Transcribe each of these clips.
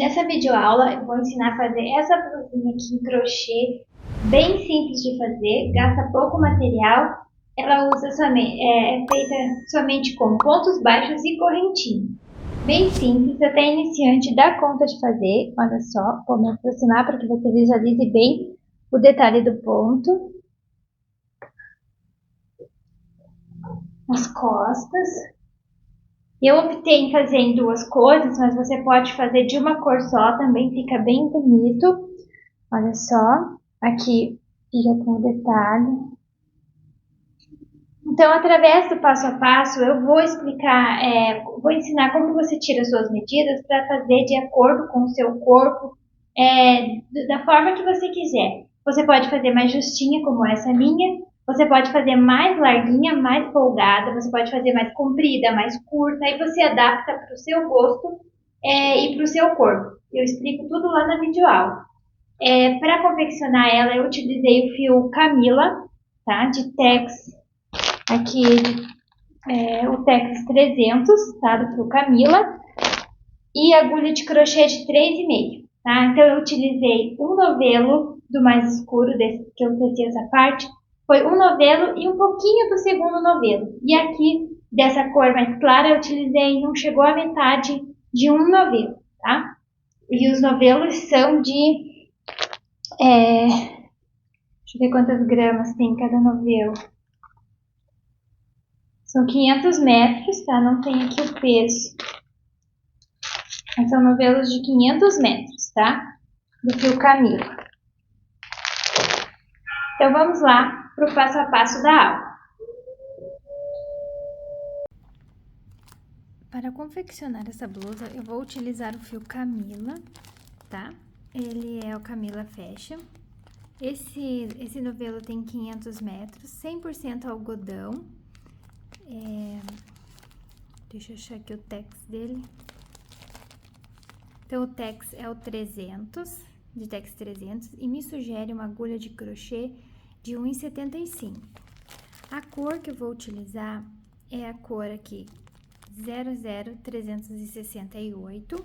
Nessa videoaula eu vou ensinar a fazer essa blusinha aqui em crochê, bem simples de fazer, gasta pouco material, ela é feita somente com pontos baixos e correntinha. Bem simples, até iniciante dá conta de fazer. Olha só, vou me aproximar para que você visualize bem o detalhe do ponto, as costas. Eu optei em fazer em duas cores, mas você pode fazer de uma cor só, também fica bem bonito. Olha só, aqui fica com o detalhe. Então, através do passo a passo, eu vou explicar, vou ensinar como você tira suas medidas para fazer de acordo com o seu corpo, da forma que você quiser. Você pode fazer mais justinha, como essa minha. Você pode fazer mais larguinha, mais folgada. Você pode fazer mais comprida, mais curta. Aí você adapta para o seu gosto e para o seu corpo. Eu explico tudo lá na videoaula. Para confeccionar ela, eu utilizei o fio Camila, tá? De Tex, aqui o Tex 300, tá? Do fio Camila, e agulha de crochê de 3,5, tá? Então eu utilizei um novelo do mais escuro, desse que eu teci essa parte, foi um novelo e um pouquinho do segundo novelo. E aqui, dessa cor mais clara, eu utilizei, não chegou a metade de um novelo, tá? E os novelos são de deixa eu ver quantas gramas tem cada novelo. São 500 metros, tá? Não tem aqui o peso. Mas são novelos de 500 metros, tá? Do fio Camila. Então vamos lá para o passo a passo da aula. Para confeccionar essa blusa, eu vou utilizar o fio Camila, tá? Ele é o Camila Fashion. Esse novelo tem 500 metros, 100% algodão. Deixa eu achar aqui o Tex dele. Então, o Tex é o 300, de Tex 300, e me sugere uma agulha de crochê de 1,75. A cor que eu vou utilizar é a cor aqui 00368.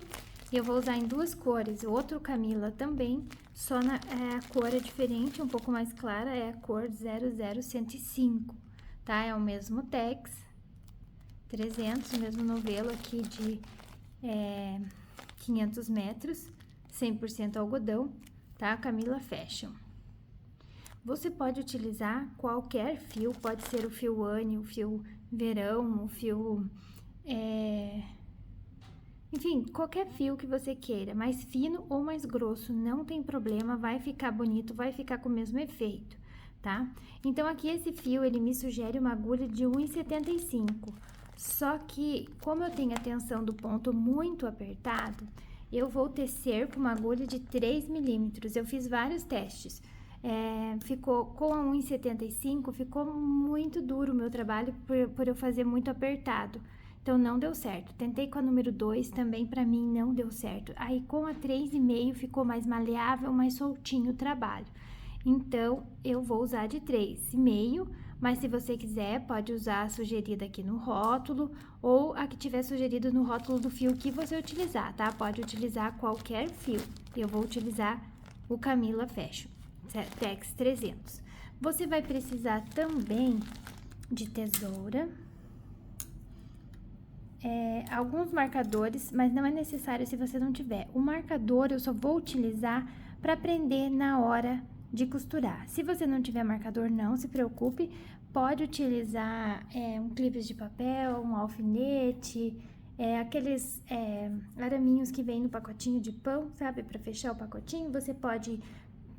E eu vou usar em duas cores, o outro Camila também, só a cor é diferente, um pouco mais clara, é a cor 00105, tá? É o mesmo Tex 300, o mesmo novelo aqui de 500 metros, 100% algodão, tá? Camila Fashion. Você pode utilizar qualquer fio, pode ser o fio Anne, o fio Verão, o fio... Enfim, qualquer fio que você queira, mais fino ou mais grosso, não tem problema, vai ficar bonito, vai ficar com o mesmo efeito, tá? Então, aqui esse fio, ele me sugere uma agulha de 1,75. Só que, como eu tenho a tensão do ponto muito apertado, eu vou tecer com uma agulha de 3 milímetros. Eu fiz vários testes. Ficou com a 1,75, ficou muito duro o meu trabalho por eu fazer muito apertado. Então, não deu certo. Tentei com a número 2, também pra mim não deu certo. Aí, com a 3,5 ficou mais maleável, mais soltinho o trabalho. Então, eu vou usar de 3,5, mas se você quiser, pode usar a sugerida aqui no rótulo, ou a que tiver sugerido no rótulo do fio que você utilizar, tá? Pode utilizar qualquer fio. Eu vou utilizar o Camila Fashion, Tex 300. Você vai precisar também de tesoura, alguns marcadores, mas não é necessário se você não tiver. O marcador eu só vou utilizar para prender na hora de costurar. Se você não tiver marcador, não se preocupe, pode utilizar um clipe de papel, um alfinete, aqueles araminhos que vem no pacotinho de pão, sabe, para fechar o pacotinho. Você pode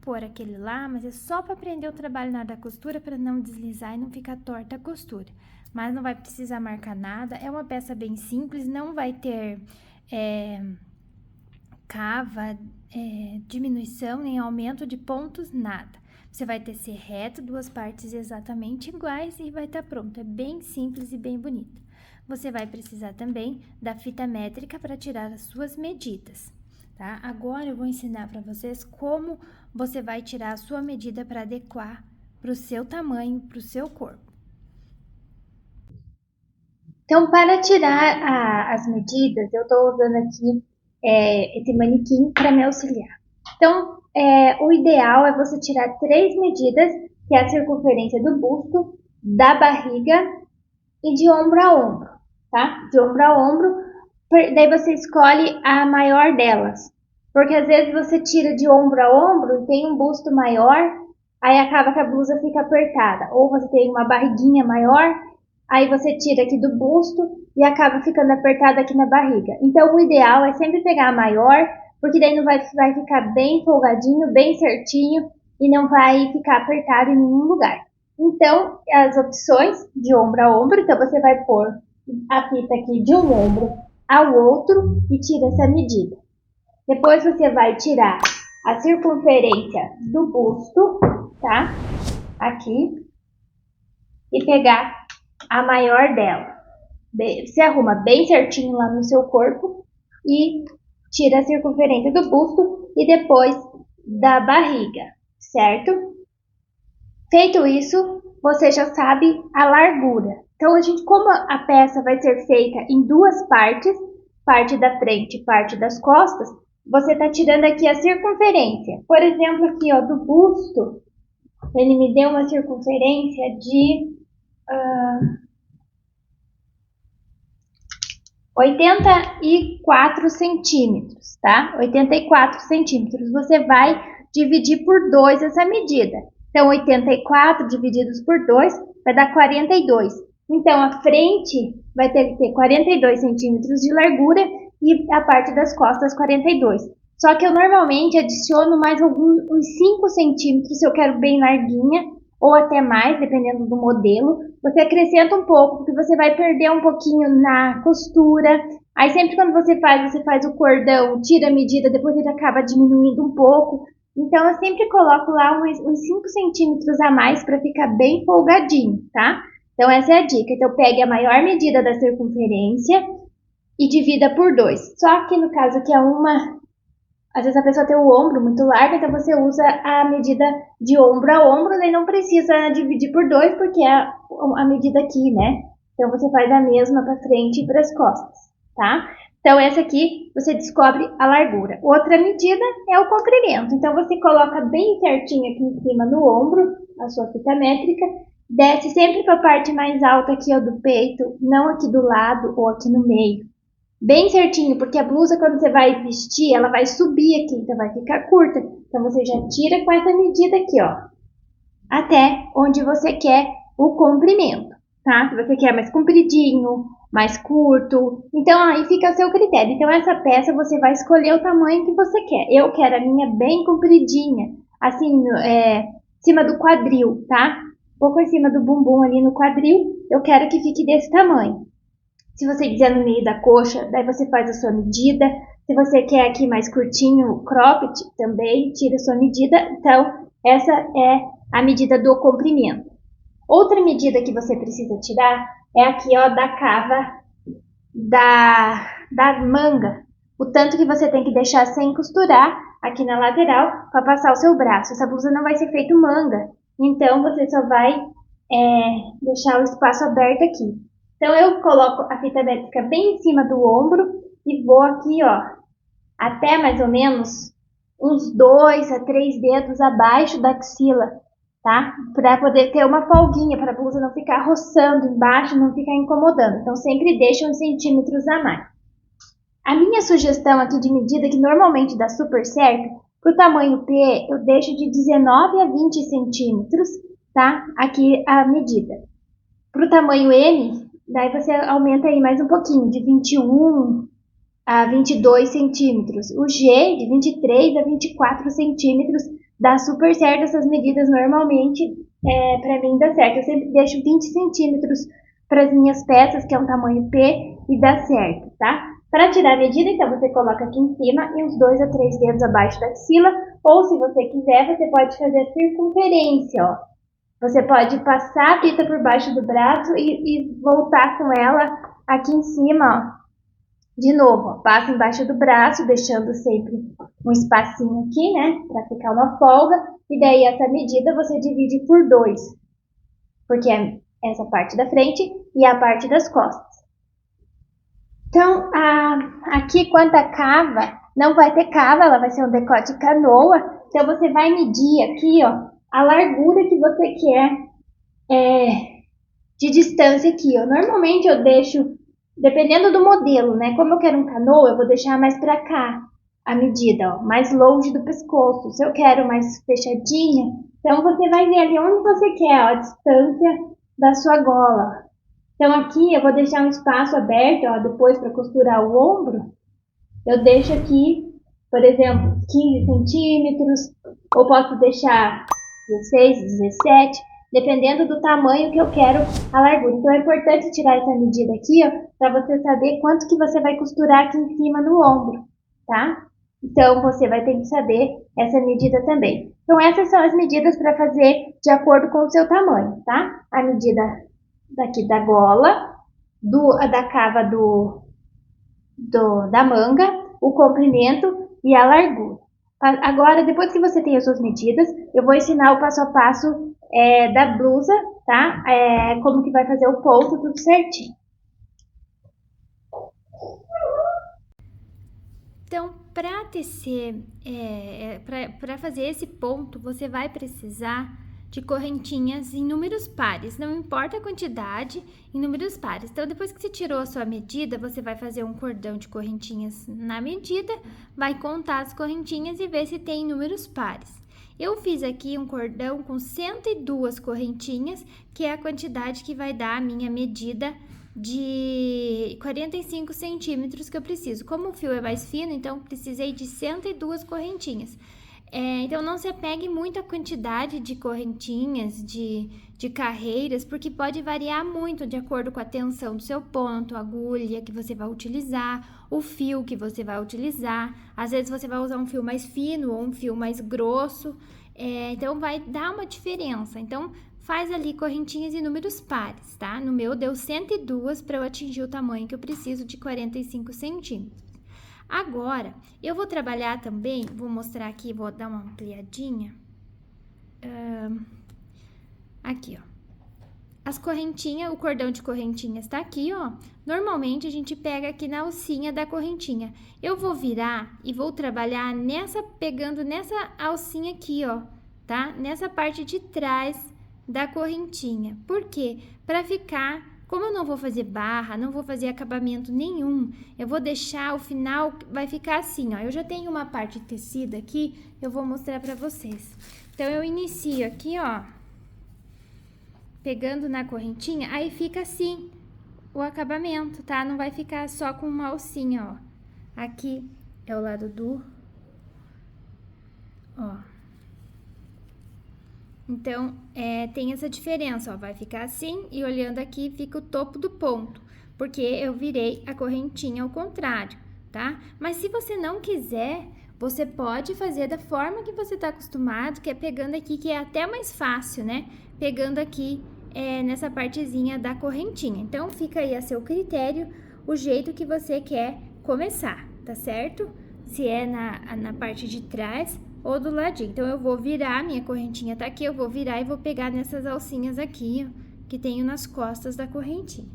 pôr aquele lá, mas é só para prender o trabalho na hora da costura, para não deslizar e não ficar torta a costura. Mas não vai precisar marcar nada, é uma peça bem simples, não vai ter cava, diminuição, nem aumento de pontos, nada. Você vai tecer reto, duas partes exatamente iguais e vai estar pronto. É bem simples e bem bonito. Você vai precisar também da fita métrica para tirar as suas medidas, tá? Agora eu vou ensinar para vocês como você vai tirar a sua medida para adequar para o seu tamanho, para o seu corpo. Então, para tirar as medidas, eu estou usando aqui esse manequim para me auxiliar. Então, o ideal é você tirar 3 medidas, que é a circunferência do busto, da barriga e de ombro a ombro, tá? De ombro a ombro, daí você escolhe a maior delas. Porque às vezes você tira de ombro a ombro e tem um busto maior, aí acaba que a blusa fica apertada. Ou você tem uma barriguinha maior, aí você tira aqui do busto e acaba ficando apertada aqui na barriga. Então o ideal é sempre pegar a maior, porque daí não vai ficar bem folgadinho, bem certinho e não vai ficar apertado em nenhum lugar. Então, as opções de ombro a ombro, então você vai pôr a fita aqui de um ombro ao outro e tira essa medida. Depois você vai tirar a circunferência do busto, tá? Aqui. E pegar a maior dela. Você arruma bem certinho lá no seu corpo e tira a circunferência do busto e depois da barriga, certo? Feito isso, você já sabe a largura. Então, como a peça vai ser feita em duas partes, parte da frente e parte das costas, você está tirando aqui a circunferência. Por exemplo, aqui ó, do busto, ele me deu uma circunferência de 84 centímetros, tá? 84 centímetros. Você vai dividir por 2 essa medida. Então, 84 divididos por 2 vai dar 42. Então, a frente vai ter que ter 42 centímetros de largura e a parte das costas 42. Só que eu normalmente adiciono mais uns 5 centímetros se eu quero bem larguinha, ou até mais, dependendo do modelo. Você acrescenta um pouco, porque você vai perder um pouquinho na costura. Aí sempre quando você faz o cordão, tira a medida, depois ele acaba diminuindo um pouco. Então eu sempre coloco lá uns 5 centímetros a mais para ficar bem folgadinho, tá? Então essa é a dica. Então pegue a maior medida da circunferência e divida por 2. Só que no caso que é às vezes a pessoa tem o ombro muito largo, então você usa a medida de ombro a ombro, daí não precisa dividir por 2, porque é a medida aqui, né? Então você faz a mesma para frente e para as costas, tá? Então essa aqui você descobre a largura. Outra medida é o comprimento. Então você coloca bem certinho aqui em cima no ombro a sua fita métrica, desce sempre para a parte mais alta aqui ó, do peito, não aqui do lado ou aqui no meio. Bem certinho, porque a blusa quando você vai vestir, ela vai subir aqui, então vai ficar curta. Então você já tira com essa medida aqui, ó, até onde você quer o comprimento, tá? Se você quer mais compridinho, mais curto, então aí fica a seu critério. Então essa peça você vai escolher o tamanho que você quer. Eu quero a minha bem compridinha, assim, cima do quadril, tá? Um pouco em cima do bumbum ali no quadril, eu quero que fique desse tamanho. Se você quiser no meio da coxa, daí você faz a sua medida. Se você quer aqui mais curtinho, cropped, também tira a sua medida. Então, essa é a medida do comprimento. Outra medida que você precisa tirar é aqui, ó, da cava da manga. O tanto que você tem que deixar sem costurar aqui na lateral para passar o seu braço. Essa blusa não vai ser feito manga, então você só vai deixar o espaço aberto aqui. Então eu coloco a fita métrica bem em cima do ombro e vou aqui, ó, até mais ou menos uns 2 a 3 dedos abaixo da axila, tá? Para poder ter uma folguinha, para a blusa não ficar roçando embaixo, não ficar incomodando. Então sempre deixa uns centímetros a mais. A minha sugestão aqui de medida, que normalmente dá super certo, para o tamanho P, eu deixo de 19 a 20 centímetros, tá? Aqui a medida. Para o tamanho M, daí você aumenta aí mais um pouquinho, de 21 a 22 centímetros. O G, de 23 a 24 centímetros, dá super certo essas medidas normalmente, para mim dá certo. Eu sempre deixo 20 centímetros para as minhas peças, que é um tamanho P, e dá certo, tá? Para tirar a medida, então, você coloca aqui em cima e uns 2 a 3 dedos abaixo da axila, ou se você quiser, você pode fazer a circunferência, ó. Você pode passar a fita por baixo do braço e voltar com ela aqui em cima, ó. De novo, ó, passa embaixo do braço, deixando sempre um espacinho aqui, né, para ficar uma folga. E daí essa medida você divide por 2, porque é essa parte da frente e a parte das costas. Então, aqui quanto a cava, não vai ter cava, ela vai ser um decote canoa. Então, você vai medir aqui, ó, a largura que você quer de distância aqui, ó. Normalmente eu deixo, dependendo do modelo, né? Como eu quero um canoa, eu vou deixar mais pra cá a medida, ó, mais longe do pescoço. Se eu quero mais fechadinha, então você vai ver ali onde você quer, ó, a distância da sua gola. Então aqui eu vou deixar um espaço aberto, ó, depois para costurar o ombro. Eu deixo aqui, por exemplo, 15 centímetros, ou posso deixar 16, 17, dependendo do tamanho que eu quero a largura. Então é importante tirar essa medida aqui, ó, para você saber quanto que você vai costurar aqui em cima no ombro, tá? Então você vai ter que saber essa medida também. Então essas são as medidas para fazer de acordo com o seu tamanho, tá? A medida daqui da gola, da cava da manga, o comprimento e a largura. Agora, depois que você tem as suas medidas, eu vou ensinar o passo a passo da blusa, tá? Como que vai fazer o ponto, tudo certinho. Então, para tecer, para fazer esse ponto, você vai precisar de correntinhas em números pares, não importa a quantidade, em números pares. Então, depois que você tirou a sua medida, você vai fazer um cordão de correntinhas na medida, vai contar as correntinhas e ver se tem números pares. Eu fiz aqui um cordão com 102 correntinhas, que é a quantidade que vai dar a minha medida de 45 centímetros que eu preciso. Como o fio é mais fino, então precisei de 102 correntinhas. Então não se apegue muito à quantidade de correntinhas, de carreiras, porque pode variar muito de acordo com a tensão do seu ponto, a agulha que você vai utilizar, o fio que você vai utilizar. Às vezes você vai usar um fio mais fino ou um fio mais grosso, então vai dar uma diferença. Então faz ali correntinhas em números pares, tá? No meu deu 102 para eu atingir o tamanho que eu preciso de 45 centímetros. Agora, eu vou trabalhar também, vou mostrar aqui, vou dar uma ampliadinha. Aqui, ó. As correntinhas, o cordão de correntinhas tá aqui, ó. Normalmente a gente pega aqui na alcinha da correntinha. Eu vou virar e vou trabalhar pegando nessa alcinha aqui, ó, tá? Nessa parte de trás da correntinha. Por quê? Para ficar, como eu não vou fazer barra, não vou fazer acabamento nenhum, eu vou deixar o final, vai ficar assim, ó. Eu já tenho uma parte tecida aqui, eu vou mostrar para vocês. Então, eu inicio aqui, ó, pegando na correntinha, aí fica assim o acabamento, tá? Não vai ficar só com uma alcinha, ó. Aqui é o lado do, ó. Então, tem essa diferença, ó, vai ficar assim e olhando aqui fica o topo do ponto, porque eu virei a correntinha ao contrário, tá? Mas se você não quiser, você pode fazer da forma que você tá acostumado, que é pegando aqui, que é até mais fácil, né? Pegando aqui nessa partezinha da correntinha. Então, fica aí a seu critério o jeito que você quer começar, tá certo? Se é na parte de trás ou do ladinho. Então, eu vou virar, minha correntinha tá aqui, eu vou virar e vou pegar nessas alcinhas aqui, ó, que tenho nas costas da correntinha.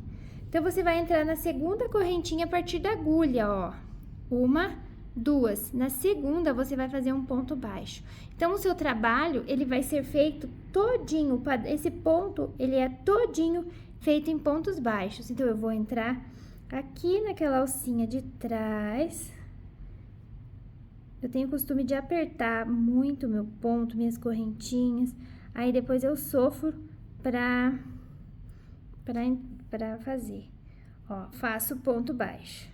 Então, você vai entrar na segunda correntinha a partir da agulha, ó. Uma, duas. Na segunda, você vai fazer um ponto baixo. Então, o seu trabalho, ele vai ser feito todinho, esse ponto, ele é todinho feito em pontos baixos. Então, eu vou entrar aqui naquela alcinha de trás. Eu tenho o costume de apertar muito meu ponto, minhas correntinhas. Aí, depois eu sofro pra fazer. Ó, faço ponto baixo.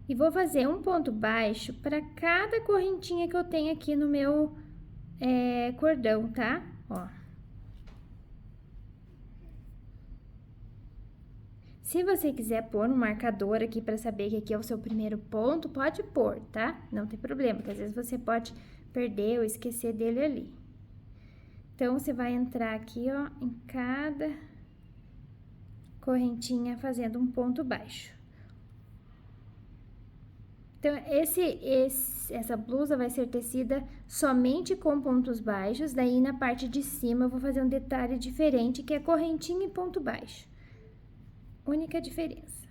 E vou fazer um ponto baixo para cada correntinha que eu tenho aqui no meu cordão, tá? Ó. Se você quiser pôr um marcador aqui para saber que aqui é o seu primeiro ponto, pode pôr, tá? Não tem problema, porque às vezes você pode perder ou esquecer dele ali. Então, você vai entrar aqui, ó, em cada correntinha fazendo um ponto baixo. Então, essa blusa vai ser tecida somente com pontos baixos, daí na parte de cima eu vou fazer um detalhe diferente, que é correntinha e ponto baixo. única diferença.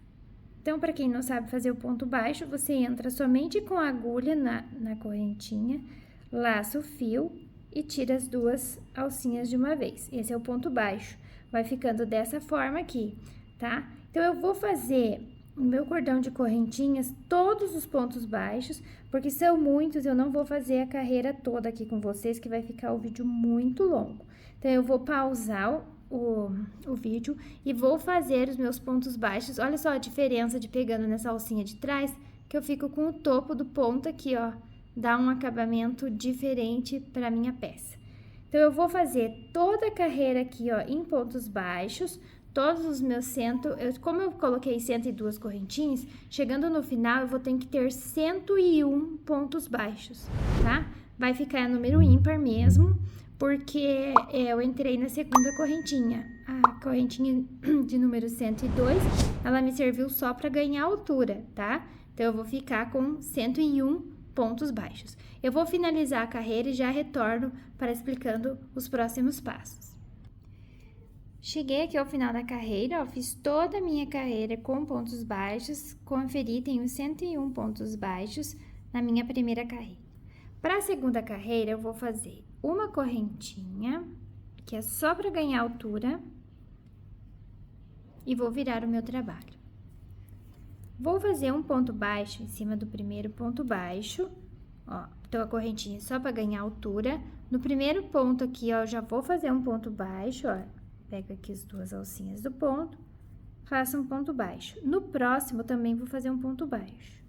Então, para quem não sabe fazer o ponto baixo, você entra somente com a agulha na correntinha, laça o fio e tira as 2 alcinhas de uma vez. Esse é o ponto baixo. Vai ficando dessa forma aqui, tá? Então, eu vou fazer no meu cordão de correntinhas todos os pontos baixos, porque são muitos, eu não vou fazer a carreira toda aqui com vocês, que vai ficar o vídeo muito longo. Então, eu vou pausar o vídeo e vou fazer os meus pontos baixos. Olha só a diferença de pegando nessa alcinha de trás, que eu fico com o topo do ponto aqui, ó, dá um acabamento diferente para minha peça. Então, eu vou fazer toda a carreira aqui, ó, em pontos baixos, todos os meus como eu coloquei 102 correntinhas, chegando no final, eu vou ter que ter 101 pontos baixos, tá? Vai ficar número ímpar mesmo, porque eu entrei na segunda correntinha. A correntinha de número 102, ela me serviu só para ganhar altura, tá? Então, eu vou ficar com 101 pontos baixos. Eu vou finalizar a carreira e já retorno para explicando os próximos passos. Cheguei aqui ao final da carreira, ó, fiz toda a minha carreira com pontos baixos, conferi, tenho 101 pontos baixos na minha primeira carreira. Para a segunda carreira, eu vou fazer uma correntinha, que é só para ganhar altura, e vou virar o meu trabalho. Vou fazer um ponto baixo em cima do primeiro ponto baixo, ó, então a correntinha é só para ganhar altura. No primeiro ponto aqui, ó, já vou fazer um ponto baixo, ó. Pego aqui as 2 alcinhas do ponto, faço um ponto baixo. No próximo, também vou fazer um ponto baixo.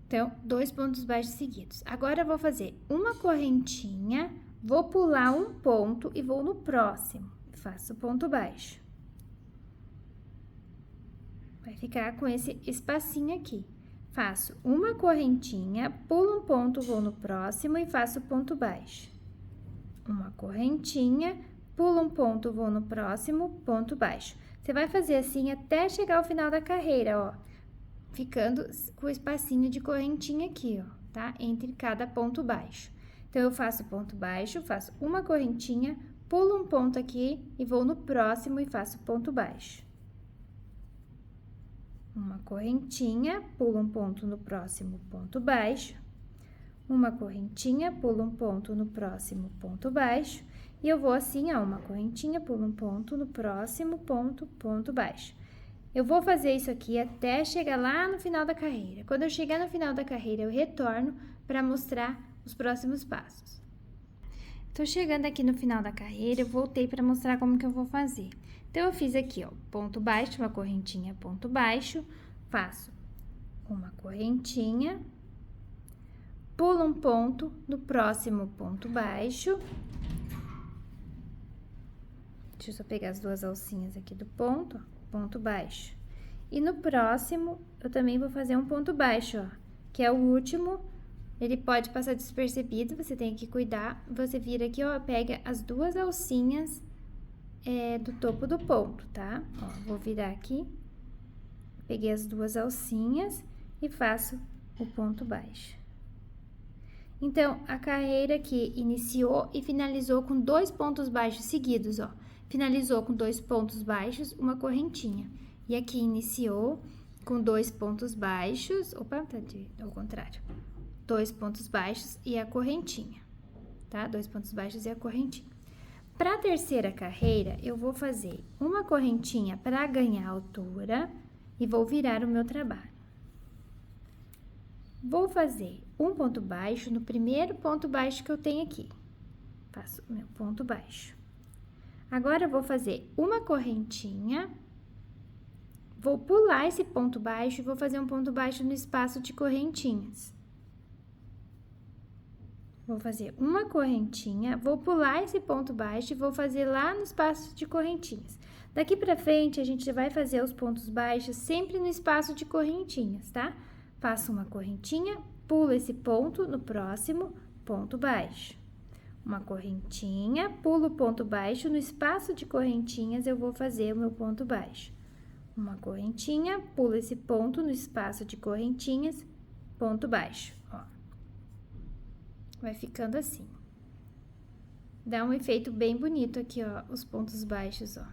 Então, 2 pontos baixos seguidos. Agora, eu vou fazer uma correntinha, vou pular um ponto e vou no próximo. Faço ponto baixo. Vai ficar com esse espacinho aqui. Faço uma correntinha, pulo um ponto, vou no próximo e faço ponto baixo. Uma correntinha, pulo um ponto, vou no próximo, ponto baixo. Você vai fazer assim até chegar ao final da carreira, ó, ficando com o espacinho de correntinha aqui, ó, tá? Entre cada ponto baixo. Então, eu faço ponto baixo, faço uma correntinha, pulo um ponto aqui e vou no próximo e faço ponto baixo. Uma correntinha, pulo um ponto no próximo, ponto baixo. Uma correntinha, pulo um ponto no próximo, ponto baixo. E eu vou assim, ó, uma correntinha, pulo um ponto no próximo, ponto baixo. Eu vou fazer isso aqui até chegar lá no final da carreira. Quando eu chegar no final da carreira, eu retorno para mostrar os próximos passos. Tô chegando aqui no final da carreira, eu voltei para mostrar como que eu vou fazer. Então, eu fiz aqui, ó, ponto baixo, uma correntinha, ponto baixo, faço uma correntinha, pulo um ponto no próximo ponto baixo. Deixa eu só pegar as 2 alcinhas aqui do ponto, ó, ponto baixo. E no próximo, eu também vou fazer um ponto baixo, ó, que é o último. Ele pode passar despercebido, você tem que cuidar. Você vira aqui, ó, pega as 2 alcinhas do topo do ponto, tá? Ó, vou virar aqui. Peguei as 2 alcinhas e faço o ponto baixo. Então, a carreira aqui iniciou e finalizou com 2 pontos baixos seguidos, ó. Finalizou com 2 pontos baixos, uma correntinha. E aqui iniciou com 2 pontos baixos, opa, tá ao contrário. 2 pontos baixos e a correntinha, tá? 2 pontos baixos e a correntinha. Para a terceira carreira, eu vou fazer uma correntinha para ganhar altura e vou virar o meu trabalho. Vou fazer um ponto baixo no primeiro ponto baixo que eu tenho aqui. Faço o meu ponto baixo. Agora, eu vou fazer uma correntinha, vou pular esse ponto baixo e vou fazer um ponto baixo no espaço de correntinhas. Vou fazer uma correntinha, vou pular esse ponto baixo e vou fazer lá no espaço de correntinhas. Daqui pra frente, a gente vai fazer os pontos baixos sempre no espaço de correntinhas, tá? Faço uma correntinha, pulo esse ponto no próximo ponto baixo. Uma correntinha, pulo o ponto baixo, no espaço de correntinhas eu vou fazer o meu ponto baixo. Uma correntinha, pulo esse ponto no espaço de correntinhas, ponto baixo, ó. Vai ficando assim. Dá um efeito bem bonito aqui, ó, os pontos baixos, ó.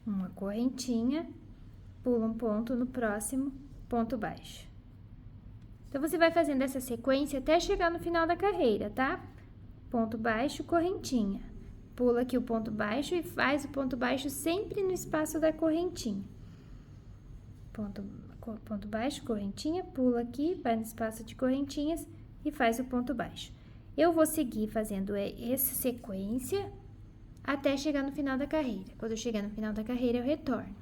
Uma correntinha, pula um ponto no próximo ponto baixo. Então, você vai fazendo essa sequência até chegar no final da carreira, tá? Ponto baixo, correntinha. Pula aqui o ponto baixo e faz o ponto baixo sempre no espaço da correntinha. Ponto baixo, correntinha, pula aqui, vai no espaço de correntinhas e faz o ponto baixo. Eu vou seguir fazendo essa sequência até chegar no final da carreira. Quando eu chegar no final da carreira, eu retorno.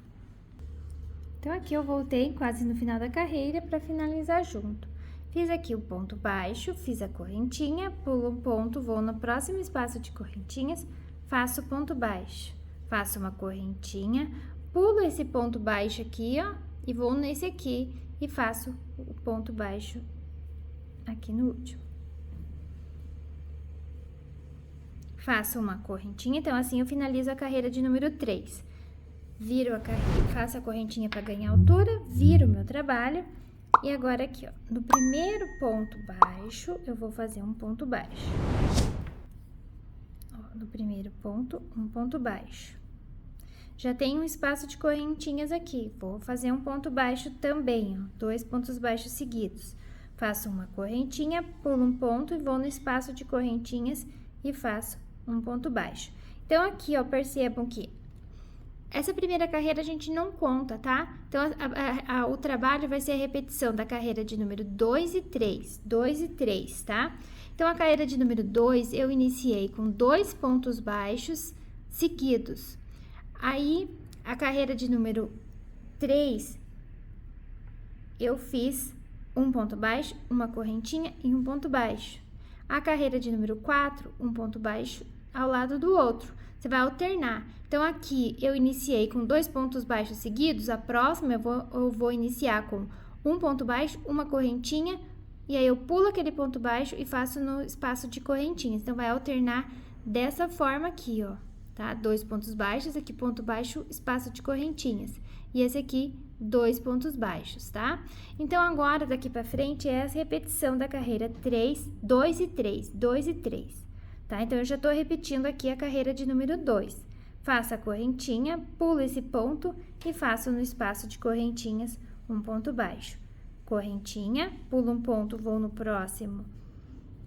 Então, aqui eu voltei quase no final da carreira para finalizar junto. Fiz aqui o ponto baixo, fiz a correntinha, pulo um ponto, vou no próximo espaço de correntinhas, faço ponto baixo. Faço uma correntinha, pulo esse ponto baixo aqui, ó, e vou nesse aqui e faço o ponto baixo aqui no último. Faço uma correntinha, então assim eu finalizo a carreira de número 3. Viro a carreira, faço a correntinha para ganhar altura, viro o meu trabalho. E agora aqui, ó, no primeiro ponto baixo, eu vou fazer um ponto baixo. Ó, no primeiro ponto, um ponto baixo. Já tem um espaço de correntinhas aqui, vou fazer um ponto baixo também, ó, 2 pontos baixos seguidos. Faço uma correntinha, pulo um ponto e vou no espaço de correntinhas e faço um ponto baixo. Então, aqui, ó, percebam que essa primeira carreira a gente não conta, tá? Então, o trabalho vai ser a repetição da carreira de número 2 e 3, 2 e 3, tá? Então, a carreira de número 2, eu iniciei com 2 pontos baixos seguidos. Aí, a carreira de número 3, eu fiz um ponto baixo, uma correntinha e um ponto baixo. A carreira de número 4, um ponto baixo ao lado do outro. Você vai alternar. Então, aqui eu iniciei com 2 pontos baixos seguidos, a próxima eu vou iniciar com um ponto baixo, uma correntinha, e aí eu pulo aquele ponto baixo e faço no espaço de correntinhas. Então, vai alternar dessa forma aqui, ó, tá? 2 pontos baixos, aqui ponto baixo, espaço de correntinhas. E esse aqui, 2 pontos baixos, tá? Então, agora, daqui pra frente, é essa repetição da carreira 3, 2 e 3, 2 e 3. Tá? Então, eu já tô repetindo aqui a carreira de número 2. Faço a correntinha, pulo esse ponto e faço no espaço de correntinhas um ponto baixo. Correntinha, pulo um ponto, vou no próximo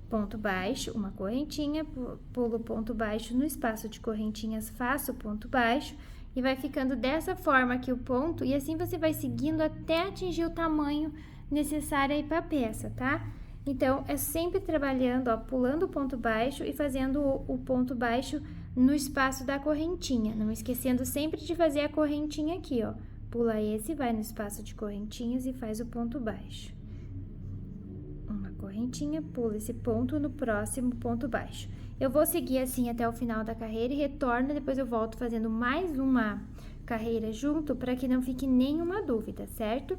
ponto baixo, uma correntinha, pulo ponto baixo no espaço de correntinhas, faço ponto baixo e vai ficando dessa forma aqui o ponto e assim você vai seguindo até atingir o tamanho necessário aí pra peça, tá? Então, é sempre trabalhando, ó, pulando o ponto baixo e fazendo o ponto baixo no espaço da correntinha. Não esquecendo sempre de fazer a correntinha aqui, ó. Pula esse, vai no espaço de correntinhas e faz o ponto baixo. Uma correntinha, pula esse ponto no próximo ponto baixo. Eu vou seguir assim até o final da carreira e retorno, depois eu volto fazendo mais uma carreira junto para que não fique nenhuma dúvida, certo?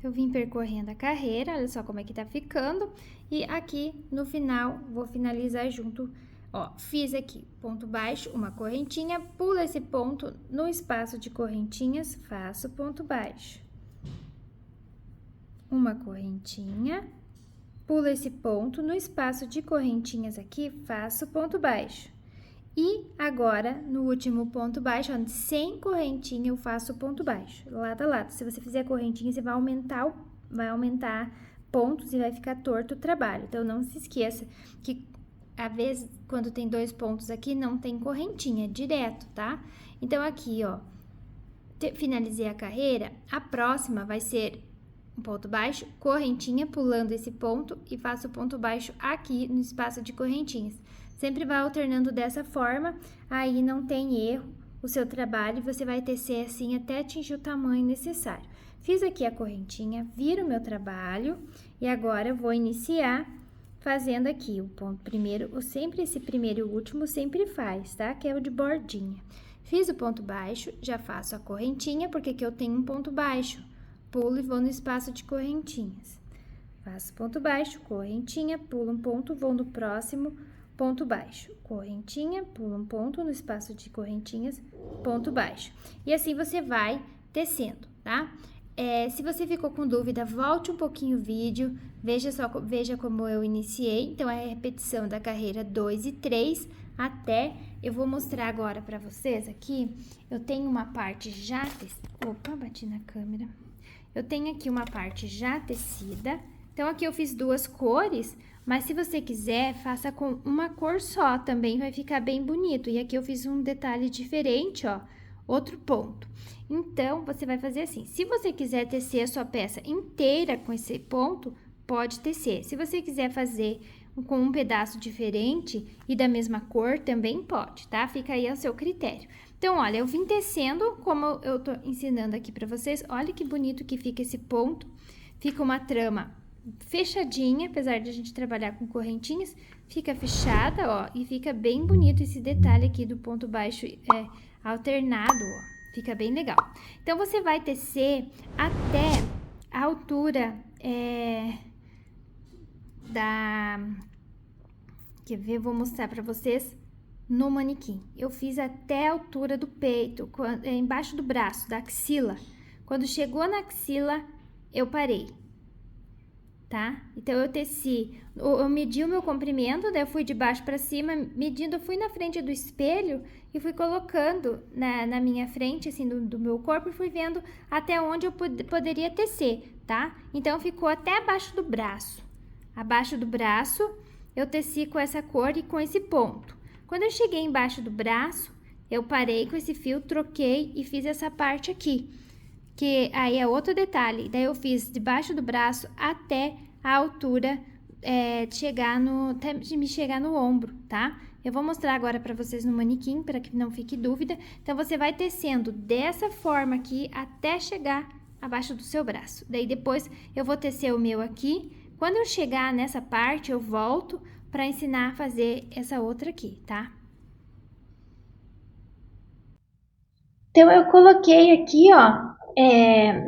Eu vim percorrendo a carreira, olha só como é que tá ficando. E aqui, no final, vou finalizar junto, ó, fiz aqui ponto baixo, uma correntinha, pulo esse ponto no espaço de correntinhas, faço ponto baixo. Uma correntinha, pulo esse ponto no espaço de correntinhas aqui, faço ponto baixo. E agora, no último ponto baixo, ó, sem correntinha, eu faço ponto baixo, lado a lado. Se você fizer correntinha, você vai aumentar pontos e vai ficar torto o trabalho. Então, não se esqueça que, às vezes, quando tem 2 pontos aqui, não tem correntinha, é direto, tá? Então, aqui, ó, finalizei a carreira, a próxima vai ser um ponto baixo, correntinha, pulando esse ponto e faço ponto baixo aqui no espaço de correntinhas. Sempre vai alternando dessa forma, aí não tem erro o seu trabalho, você vai tecer assim até atingir o tamanho necessário. Fiz aqui a correntinha, viro o meu trabalho e agora eu vou iniciar fazendo aqui o ponto primeiro, sempre esse primeiro e o último sempre faz, tá? Que é o de bordinha. Fiz o ponto baixo, já faço a correntinha, porque aqui eu tenho um ponto baixo. Pulo e vou no espaço de correntinhas. Faço ponto baixo, correntinha, pulo um ponto, vou no próximo ponto baixo, correntinha, pula um ponto no espaço de correntinhas, ponto baixo. E assim você vai tecendo, tá? se você ficou com dúvida, volte um pouquinho o vídeo, veja como eu iniciei. Então, é a repetição da carreira 2 e 3 até... Eu vou mostrar agora para vocês aqui, eu tenho uma parte já tecida. Opa, bati na câmera. Eu tenho aqui uma parte já tecida. Então, aqui eu fiz 2 cores, mas se você quiser, faça com uma cor só, também vai ficar bem bonito. E aqui eu fiz um detalhe diferente, ó, outro ponto. Então, você vai fazer assim, se você quiser tecer a sua peça inteira com esse ponto, pode tecer. Se você quiser fazer com um pedaço diferente e da mesma cor, também pode, tá? Fica aí ao seu critério. Então, olha, eu vim tecendo como eu tô ensinando aqui pra vocês. Olha que bonito que fica esse ponto. Fica uma trama fechadinha, apesar de a gente trabalhar com correntinhas, fica fechada, ó, e fica bem bonito esse detalhe aqui do ponto baixo alternado, ó, fica bem legal. Então, você vai tecer até a altura quer ver? Vou mostrar pra vocês no manequim. Eu fiz até a altura do peito, embaixo do braço, da axila. Quando chegou na axila, eu parei, tá? Então, eu teci, eu medi o meu comprimento, daí eu fui de baixo pra cima, medindo, eu fui na frente do espelho e fui colocando na minha frente, assim, do meu corpo, e fui vendo até onde eu poderia tecer, tá? Então, ficou até abaixo do braço. Abaixo do braço, eu teci com essa cor e com esse ponto. Quando eu cheguei embaixo do braço, eu parei com esse fio, troquei e fiz essa parte aqui. Que aí é outro detalhe. Daí eu fiz debaixo do braço até a altura de me chegar no ombro, tá? Eu vou mostrar agora pra vocês no manequim, para que não fique dúvida. Então, você vai tecendo dessa forma aqui até chegar abaixo do seu braço. Daí, depois, eu vou tecer o meu aqui. Quando eu chegar nessa parte, eu volto para ensinar a fazer essa outra aqui, tá? Então, eu coloquei aqui, ó,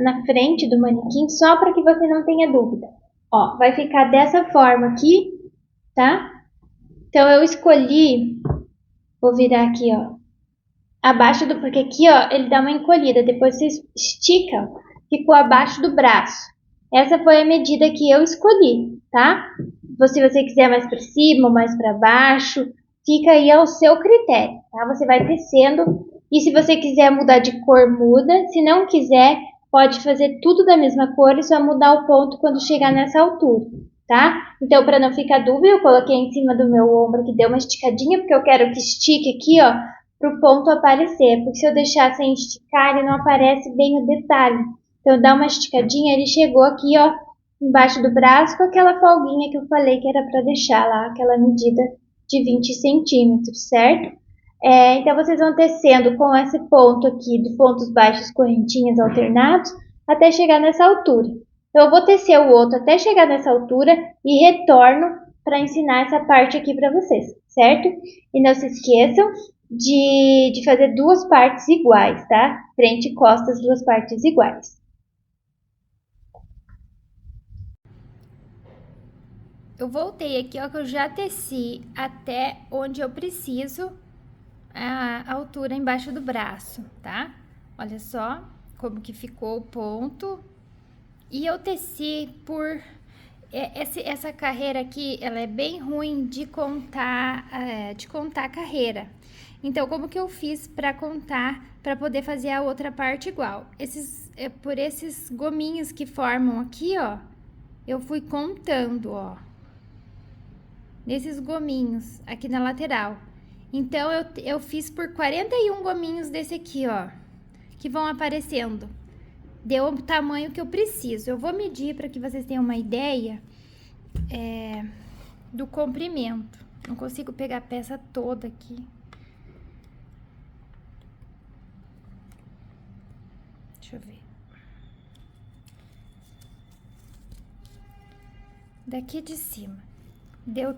na frente do manequim, só para que você não tenha dúvida. Ó, vai ficar dessa forma aqui, tá? Então, eu escolhi, vou virar aqui, ó, abaixo porque aqui, ó, ele dá uma encolhida, depois você estica, ficou abaixo do braço. Essa foi a medida que eu escolhi, tá? Se você quiser mais para cima ou mais para baixo, fica aí ao seu critério, tá? Você vai tecendo e se você quiser mudar de cor, muda. Se não quiser, pode fazer tudo da mesma cor e só mudar o ponto quando chegar nessa altura, tá? Então, para não ficar dúvida, eu coloquei em cima do meu ombro que deu uma esticadinha, porque eu quero que estique aqui, ó, pro ponto aparecer. Porque se eu deixar sem esticar, ele não aparece bem o detalhe. Então, dá uma esticadinha, ele chegou aqui, ó, embaixo do braço, com aquela folguinha que eu falei que era para deixar lá, aquela medida de 20 centímetros, certo? Então, vocês vão tecendo com esse ponto aqui, de pontos baixos, correntinhas alternados, até chegar nessa altura. Então, eu vou tecer o outro até chegar nessa altura e retorno para ensinar essa parte aqui para vocês, certo? E não se esqueçam de fazer 2 partes iguais, tá? Frente e costas, 2 partes iguais. Eu voltei aqui, ó, que eu já teci até onde eu preciso a altura embaixo do braço, tá? Olha só como que ficou o ponto. E eu teci por... Essa carreira aqui, ela é bem ruim de contar a carreira. Então, como que eu fiz para contar, para poder fazer a outra parte igual? Por esses gominhos que formam aqui, ó, eu fui contando, ó. Nesses gominhos aqui na lateral. Então, eu fiz por 41 gominhos desse aqui, ó, que vão aparecendo. Deu o tamanho que eu preciso. Eu vou medir para que vocês tenham uma ideia do comprimento. Não consigo pegar a peça toda aqui. Deixa eu ver. Daqui de cima. Deu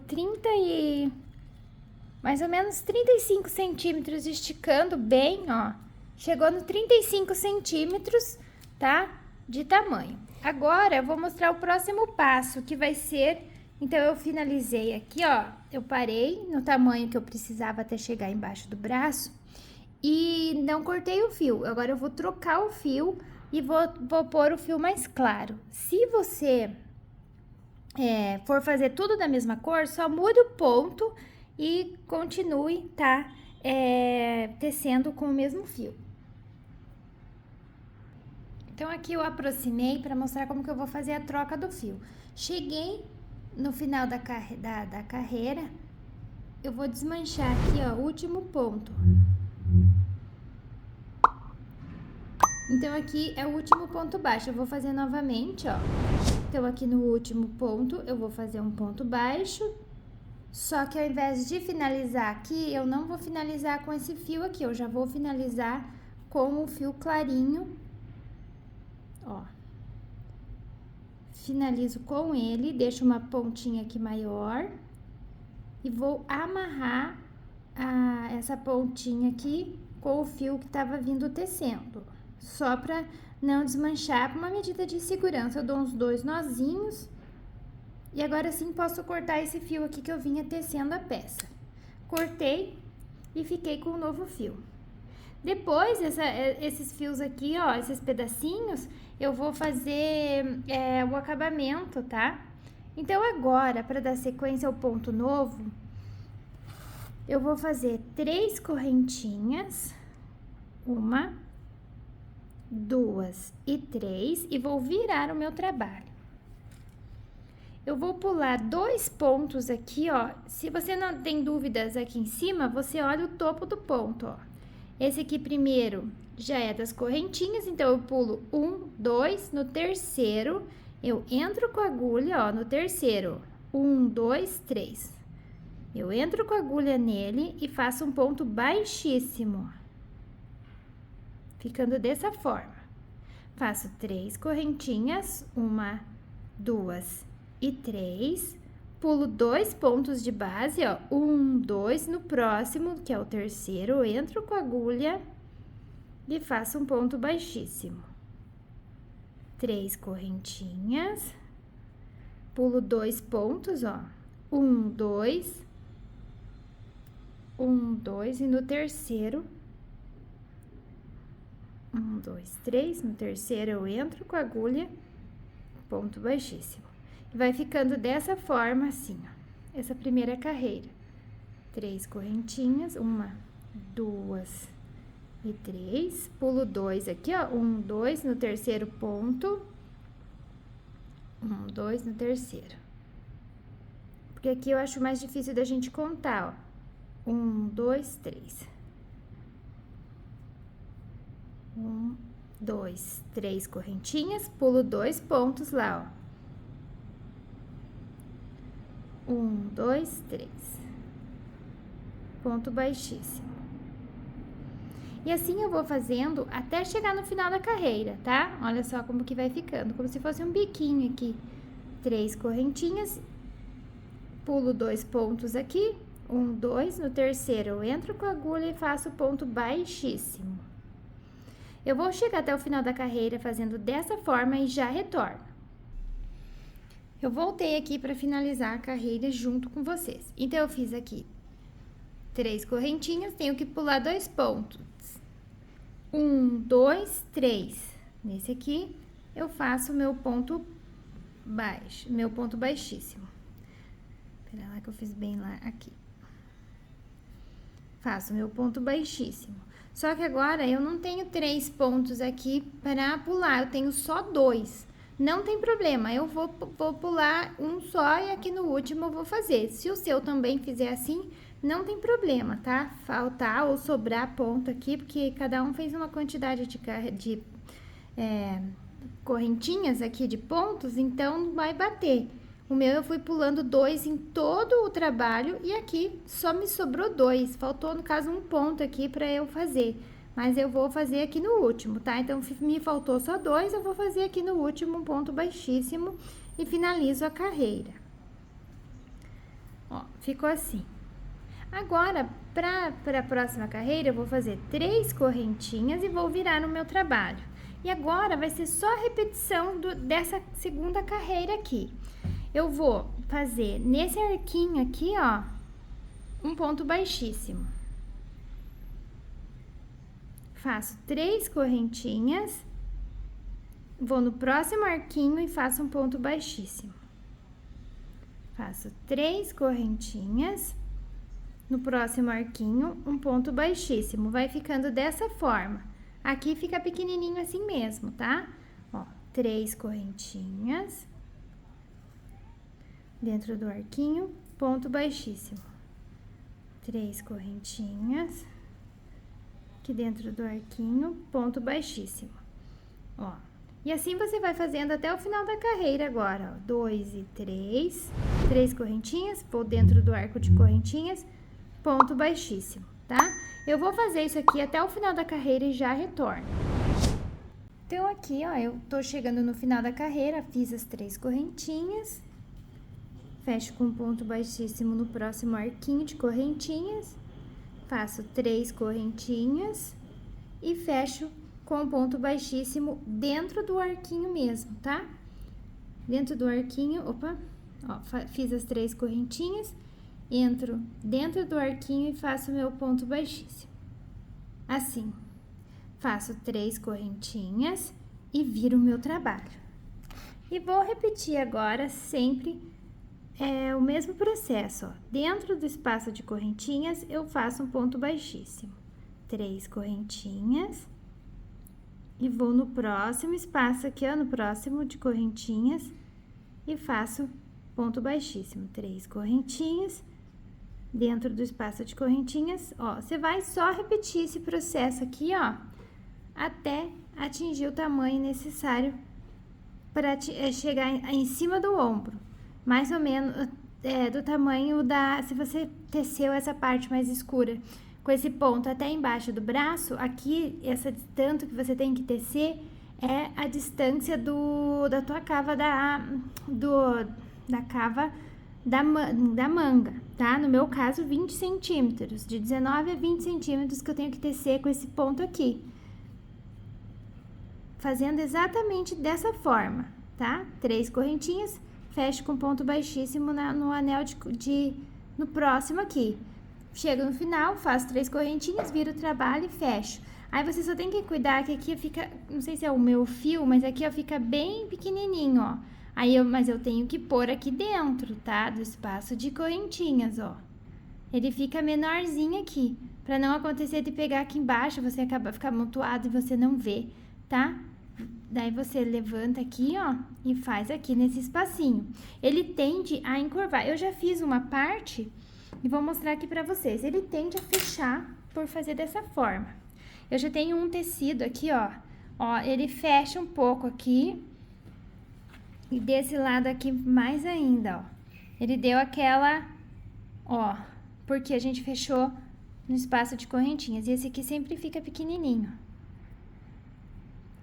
mais ou menos 35 centímetros, esticando bem, ó. Chegou no 35 centímetros, tá? De tamanho. Agora, eu vou mostrar o próximo passo, que vai ser... Então, eu finalizei aqui, ó. Eu parei no tamanho que eu precisava até chegar embaixo do braço. E não cortei o fio. Agora, eu vou trocar o fio e vou pôr o fio mais claro. Se você for fazer tudo da mesma cor, só mude o ponto e continue, tá? Tecendo com o mesmo fio. Então, aqui eu aproximei para mostrar como que eu vou fazer a troca do fio. Cheguei no final da carreira, eu vou desmanchar aqui, ó, o último ponto. Então, aqui é o último ponto baixo. Eu vou fazer novamente, ó. Então, aqui no último ponto, eu vou fazer um ponto baixo. Só que ao invés de finalizar aqui, eu não vou finalizar com esse fio aqui. Eu já vou finalizar com o fio clarinho, ó. Finalizo com ele, deixo uma pontinha aqui maior. E vou amarrar essa pontinha aqui com o fio que tava vindo tecendo. Só pra não desmanchar, por uma medida de segurança. Eu dou uns 2 nozinhos. E agora sim posso cortar esse fio aqui que eu vinha tecendo a peça. Cortei e fiquei com o novo fio. Depois, esses fios aqui, ó, esses pedacinhos, eu vou fazer o acabamento, tá? Então, agora, para dar sequência ao ponto novo, eu vou fazer 3 correntinhas. 1, 2 e 3, e vou virar o meu trabalho. Eu vou pular 2 pontos aqui, ó. Se você não tem dúvidas aqui em cima, você olha o topo do ponto, ó. Esse aqui primeiro já é das correntinhas, então eu pulo 1, 2, no terceiro eu entro com a agulha, ó, no terceiro. 1, 2, 3. Eu entro com a agulha nele e faço um ponto baixíssimo, ficando dessa forma. Faço 3 correntinhas, 1, 2 e 3, pulo 2 pontos de base, ó, 1, 2, no próximo, que é o terceiro, eu entro com a agulha e faço um ponto baixíssimo. 3 correntinhas, pulo 2 pontos, ó, 1, 2, 1, 2, e no terceiro, 1, 2, 3, no terceiro eu entro com a agulha, ponto baixíssimo. Vai ficando dessa forma, assim, ó, essa primeira carreira. 3 correntinhas, 1, 2 e 3, pulo 2 aqui, ó, 1, 2, no terceiro ponto, 1, 2 no terceiro. Porque aqui eu acho mais difícil da gente contar, ó, 1, 2, 3. 1, 2, 3 correntinhas, pulo 2 pontos lá, ó. 1, 2, 3. Ponto baixíssimo. E assim eu vou fazendo até chegar no final da carreira, tá? Olha só como que vai ficando, como se fosse um biquinho aqui. 3 correntinhas, pulo 2 pontos aqui, 1, 2, no terceiro eu entro com a agulha e faço ponto baixíssimo. Eu vou chegar até o final da carreira fazendo dessa forma e já retorno. Eu voltei aqui para finalizar a carreira junto com vocês. Então, eu fiz aqui 3 correntinhas, tenho que pular 2 pontos. 1, 2, 3. Nesse aqui, eu faço o meu ponto baixo, meu ponto baixíssimo. Espera lá que eu fiz bem lá aqui. Faço meu ponto baixíssimo. Só que agora, eu não tenho 3 pontos aqui para pular, eu tenho só 2. Não tem problema, eu vou pular um só e aqui no último eu vou fazer. Se o seu também fizer assim, não tem problema, tá? Faltar ou sobrar ponto aqui, porque cada um fez uma quantidade de correntinhas aqui de pontos, então vai bater. O meu eu fui pulando 2 em todo o trabalho e aqui só me sobrou 2. Faltou, no caso, um ponto aqui para eu fazer. Mas eu vou fazer aqui no último, tá? Então, me faltou só 2, eu vou fazer aqui no último um ponto baixíssimo e finalizo a carreira. Ó, ficou assim. Agora, para a próxima carreira, eu vou fazer 3 correntinhas e vou virar no meu trabalho. E agora, vai ser só a repetição dessa segunda carreira aqui. Eu vou fazer nesse arquinho aqui, ó, um ponto baixíssimo. Faço 3 correntinhas, vou no próximo arquinho e faço um ponto baixíssimo. Faço 3 correntinhas, no próximo arquinho, um ponto baixíssimo, vai ficando dessa forma. Aqui fica pequenininho assim mesmo, tá? Ó, 3 correntinhas, dentro do arquinho, ponto baixíssimo. 3 correntinhas, aqui dentro do arquinho, ponto baixíssimo. Ó, e assim você vai fazendo até o final da carreira agora, ó. 2 e 3, 3 correntinhas, vou dentro do arco de correntinhas, ponto baixíssimo, tá? Eu vou fazer isso aqui até o final da carreira e já retorno. Então, aqui, ó, eu tô chegando no final da carreira, fiz as 3 correntinhas, fecho com ponto baixíssimo no próximo arquinho de correntinhas, faço 3 correntinhas e fecho com ponto baixíssimo dentro do arquinho mesmo, tá? Dentro do arquinho, opa, ó, fiz as 3 correntinhas, entro dentro do arquinho e faço meu ponto baixíssimo. Assim, faço 3 correntinhas e viro o meu trabalho. E vou repetir agora sempre o mesmo processo, ó. Dentro do espaço de correntinhas, eu faço um ponto baixíssimo. 3 correntinhas. E vou no próximo espaço aqui, ó, no próximo de correntinhas, e faço ponto baixíssimo. 3 correntinhas, dentro do espaço de correntinhas, ó. Você vai só repetir esse processo aqui, ó, até atingir o tamanho necessário para chegar em cima do ombro. Mais ou menos do tamanho se você teceu essa parte mais escura. Com esse ponto até embaixo do braço, aqui, tanto que você tem que tecer, é a distância da tua cava da manga, tá? No meu caso, 20 centímetros, de 19 a 20 centímetros que eu tenho que tecer com esse ponto aqui. Fazendo exatamente dessa forma, tá? 3 correntinhas, fecho com ponto baixíssimo no anel no próximo aqui. Chego no final, faço 3 correntinhas, viro o trabalho e fecho. Aí você só tem que cuidar que aqui fica, não sei se é o meu fio, mas aqui ó, fica bem pequenininho, ó. Mas eu tenho que pôr aqui dentro, tá? Do espaço de correntinhas, ó. Ele fica menorzinho aqui, pra não acontecer de pegar aqui embaixo, você ficar amontoado e você não vê, tá? Daí você levanta aqui, ó, e faz aqui nesse espacinho. Ele tende a encurvar. Eu já fiz uma parte e vou mostrar aqui pra vocês. Ele tende a fechar por fazer dessa forma. Eu já tenho um tecido aqui, ó. Ó, ele fecha um pouco aqui. E desse lado aqui mais ainda, ó. Ele deu aquela, ó, porque a gente fechou no espaço de correntinhas. E esse aqui sempre fica pequenininho.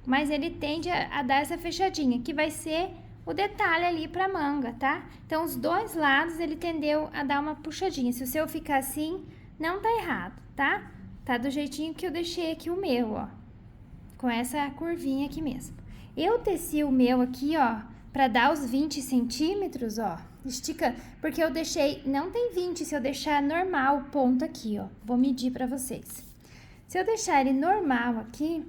Mas ele tende a dar essa fechadinha, que vai ser o detalhe ali pra manga, tá? Então, os dois lados ele tendeu a dar uma puxadinha. Se o seu ficar assim, não tá errado, tá? Tá do jeitinho que eu deixei aqui o meu, ó. Com essa curvinha aqui mesmo. Eu teci o meu aqui, ó, pra dar os 20 centímetros, ó. Estica, porque eu deixei, não tem 20 se eu deixar normal o ponto aqui, ó. Vou medir pra vocês. Se eu deixar ele normal aqui,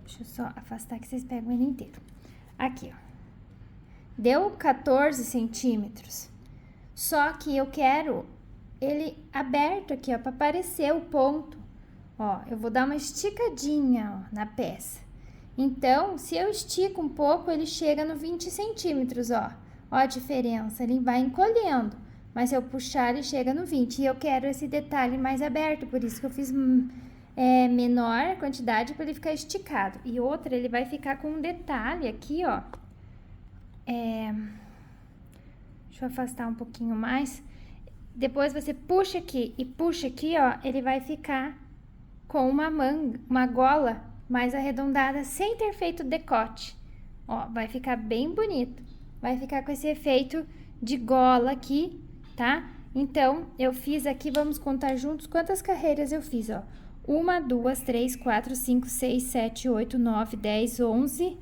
deixa eu só afastar que vocês pegam ele inteiro. Aqui, ó. Deu 14 centímetros. Só que eu quero ele aberto aqui, ó, pra aparecer o ponto. Ó, eu vou dar uma esticadinha, ó, na peça. Então, se eu estico um pouco, ele chega no 20 centímetros, ó. Ó a diferença, ele vai encolhendo. Mas se eu puxar, ele chega no 20. E eu quero esse detalhe mais aberto, por isso que eu fiz menor quantidade para ele ficar esticado. E outra, ele vai ficar com um detalhe aqui, ó. Deixa eu afastar um pouquinho mais. Depois você puxa aqui e puxa aqui, ó. Ele vai ficar com uma gola mais arredondada, sem ter feito decote. Ó, vai ficar bem bonito. Vai ficar com esse efeito de gola aqui, tá? Então, eu fiz aqui, vamos contar juntos quantas carreiras eu fiz, ó. 1, 2, 3, 4, 5, 6, 7, 8, 9, 10, 11,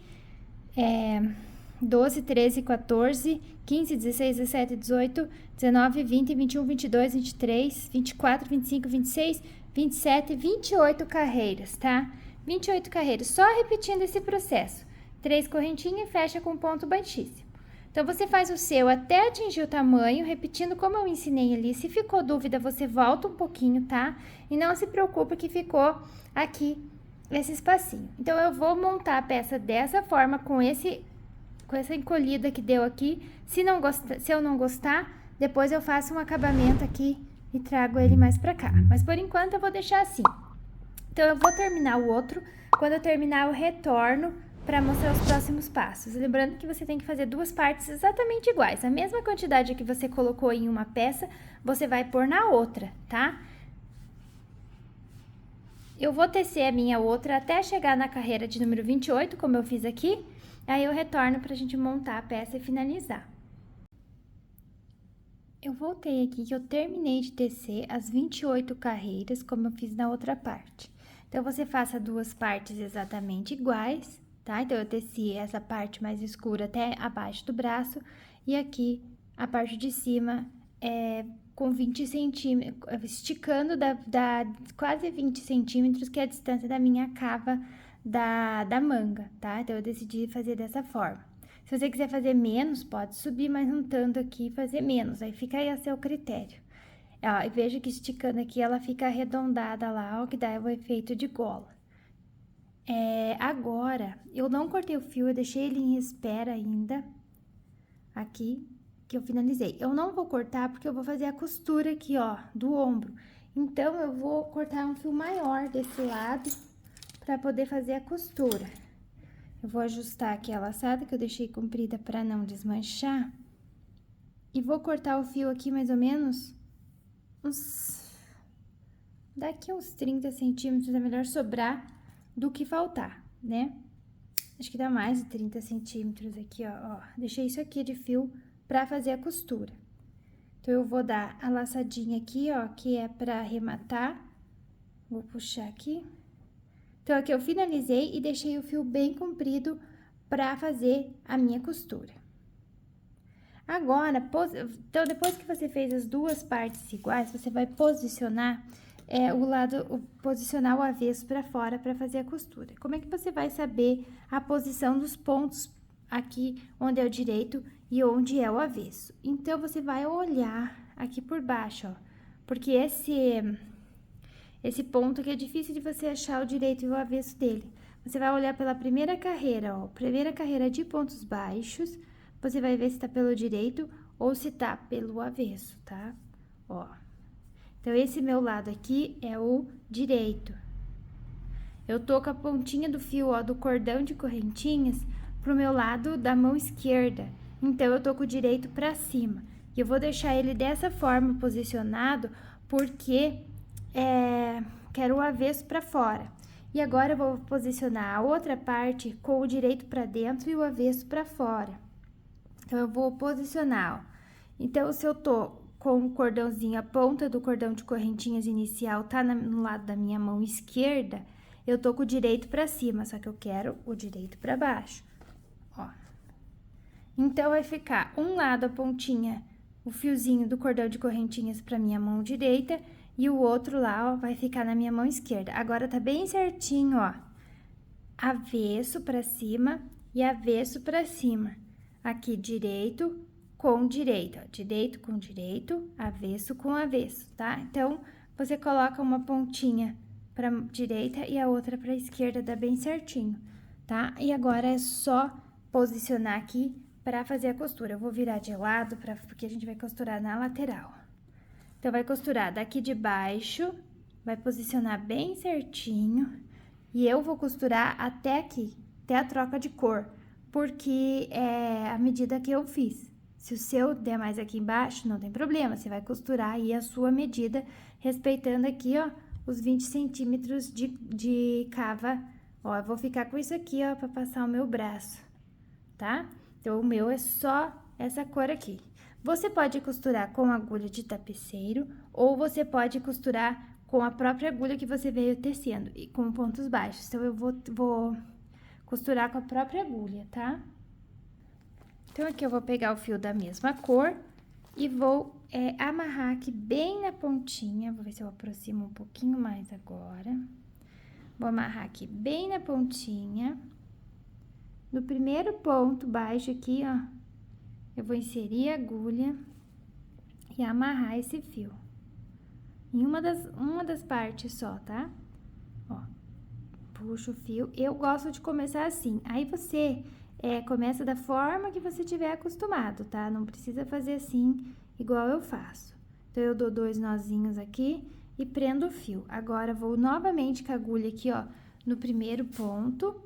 12, 13, 14, 15, 16, 17, 18, 19, 20, 21, 22, 23, 24, 25, 26, 27, 28 carreiras, tá? 28 carreiras, só repetindo esse processo. 3 correntinhas e fecha com ponto baixíssimo. Então, você faz o seu até atingir o tamanho, repetindo como eu ensinei ali. Se ficou dúvida, você volta um pouquinho, tá? E não se preocupe que ficou aqui esse espacinho. Então, eu vou montar a peça dessa forma, com essa encolhida que deu aqui. Se eu não gostar, depois eu faço um acabamento aqui e trago ele mais pra cá. Mas, por enquanto, eu vou deixar assim. Então, eu vou terminar o outro. Quando eu terminar, eu retorno para mostrar os próximos passos. Lembrando que você tem que fazer 2 partes exatamente iguais. A mesma quantidade que você colocou em uma peça, você vai pôr na outra, tá? Eu vou tecer a minha outra até chegar na carreira de número 28, como eu fiz aqui. Aí eu retorno pra gente montar a peça e finalizar. Eu voltei aqui que eu terminei de tecer as 28 carreiras, como eu fiz na outra parte. Então, você faça 2 partes exatamente iguais, tá? Então, eu teci essa parte mais escura até abaixo do braço e aqui a parte de cima com 20 centímetros, esticando quase 20 centímetros, que é a distância da minha cava da manga, tá? Então, eu decidi fazer dessa forma. Se você quiser fazer menos, pode subir mais um tanto aqui e fazer menos, aí fica aí a seu critério. Ó, e veja que esticando aqui, ela fica arredondada lá, ó, que dá o efeito de gola. Agora, eu não cortei o fio, eu deixei ele em espera ainda, aqui, que eu finalizei. Eu não vou cortar porque eu vou fazer a costura aqui, ó, do ombro. Então, eu vou cortar um fio maior desse lado pra poder fazer a costura. Eu vou ajustar aqui a laçada que eu deixei comprida pra não desmanchar. E vou cortar o fio aqui mais ou menos daqui uns 30 centímetros, é melhor sobrar do que faltar, né? Acho que dá mais de 30 centímetros aqui, ó. Deixei isso aqui de fio pra fazer a costura. Então, eu vou dar a laçadinha aqui, ó, que é pra arrematar. Vou puxar aqui. Então, aqui eu finalizei e deixei o fio bem comprido pra fazer a minha costura. Agora, então, depois que você fez as 2 partes iguais, você vai posicionar posicionar o avesso para fora para fazer a costura. Como é que você vai saber a posição dos pontos aqui onde é o direito e onde é o avesso? Então, você vai olhar aqui por baixo, ó, porque esse ponto aqui é difícil de você achar o direito e o avesso dele. Você vai olhar pela primeira carreira, ó, primeira carreira de pontos baixos, você vai ver se tá pelo direito ou se tá pelo avesso, tá? Ó. Então, esse meu lado aqui é o direito. Eu tô com a pontinha do fio, ó, do cordão de correntinhas pro meu lado da mão esquerda. Então, eu tô com o direito pra cima. E eu vou deixar ele dessa forma posicionado, porque quero o avesso pra fora. E agora, eu vou posicionar a outra parte com o direito pra dentro e o avesso pra fora. Então, eu vou posicionar, ó. Então, se eu tô com o cordãozinho, a ponta do cordão de correntinhas inicial tá no lado da minha mão esquerda, eu tô com o direito pra cima, só que eu quero o direito pra baixo, ó. Então, vai ficar um lado a pontinha, o fiozinho do cordão de correntinhas pra minha mão direita, e o outro lá, ó, vai ficar na minha mão esquerda. Agora, tá bem certinho, ó, avesso pra cima e avesso pra cima. Aqui, direito com direito, ó, direito com direito, avesso com avesso, tá? Então, você coloca uma pontinha pra direita e a outra pra esquerda, dá bem certinho, tá? E agora, é só posicionar aqui pra fazer a costura. Eu vou virar de lado, porque a gente vai costurar na lateral. Então, vai costurar daqui de baixo, vai posicionar bem certinho, e eu vou costurar até aqui, até a troca de cor, porque é a medida que eu fiz. Se o seu der mais aqui embaixo, não tem problema, você vai costurar aí a sua medida, respeitando aqui, ó, os 20 centímetros de cava. Ó, eu vou ficar com isso aqui, ó, pra passar o meu braço, tá? Então, o meu é só essa cor aqui. Você pode costurar com agulha de tapeceiro, ou você pode costurar com a própria agulha que você veio tecendo, e com pontos baixos. Então, eu vou costurar com a própria agulha, tá? Então, aqui eu vou pegar o fio da mesma cor e vou amarrar aqui bem na pontinha. Vou ver se eu aproximo um pouquinho mais agora. Vou amarrar aqui bem na pontinha no primeiro ponto baixo aqui, ó, eu vou inserir a agulha e amarrar esse fio. Em uma das partes só, tá? Ó, puxo o fio. Eu gosto de começar assim. Aí você começa da forma que você tiver acostumado, tá? Não precisa fazer assim, igual eu faço. Então, eu dou 2 nozinhos aqui e prendo o fio. Agora, vou novamente com a agulha aqui, ó, no primeiro ponto.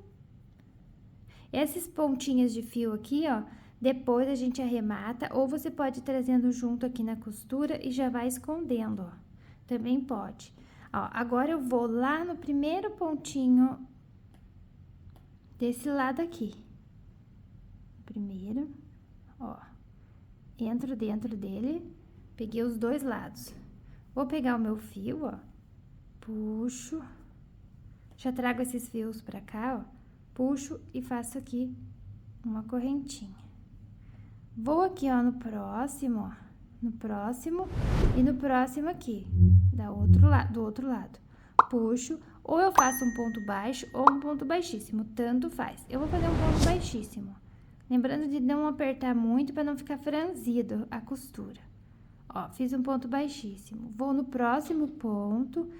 Esses pontinhos de fio aqui, ó, depois a gente arremata, ou você pode ir trazendo junto aqui na costura e já vai escondendo, ó. Também pode. Ó, agora eu vou lá no primeiro pontinho desse lado aqui. Primeiro, ó, entro dentro dele, peguei os 2 lados. Vou pegar o meu fio, ó, puxo, já trago esses fios pra cá, ó, puxo e faço aqui uma correntinha. Vou aqui, ó, no próximo, ó, no próximo e no próximo aqui, do outro lado. Puxo, ou eu faço um ponto baixo ou um ponto baixíssimo, tanto faz. Eu vou fazer um ponto baixíssimo. Lembrando de não apertar muito para não ficar franzido a costura. Ó, fiz um ponto baixíssimo. Vou no próximo ponto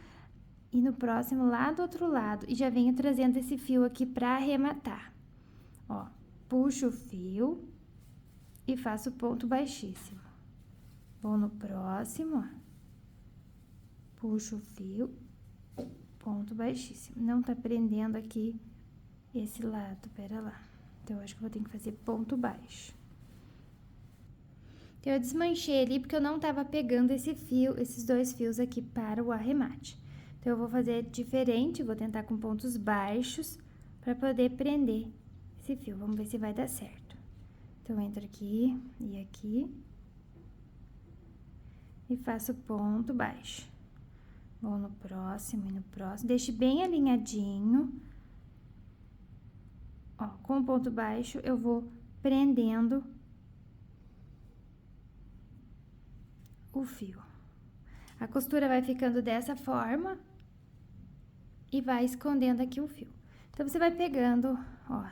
e no próximo lá do outro lado. E já venho trazendo esse fio aqui para arrematar. Ó, puxo o fio e faço ponto baixíssimo. Vou no próximo, ó, puxo o fio, ponto baixíssimo. Não tá prendendo aqui esse lado, pera lá. Então, eu acho que eu vou ter que fazer ponto baixo. Então, eu desmanchei ali porque eu não tava pegando esse fio, esses 2 fios aqui para o arremate. Então, eu vou fazer diferente, vou tentar com pontos baixos para poder prender esse fio. Vamos ver se vai dar certo. Então, eu entro aqui e aqui e faço ponto baixo. Vou no próximo e no próximo, deixe bem alinhadinho. Ó, com o ponto baixo, eu vou prendendo o fio. A costura vai ficando dessa forma e vai escondendo aqui o fio. Então, você vai pegando, ó,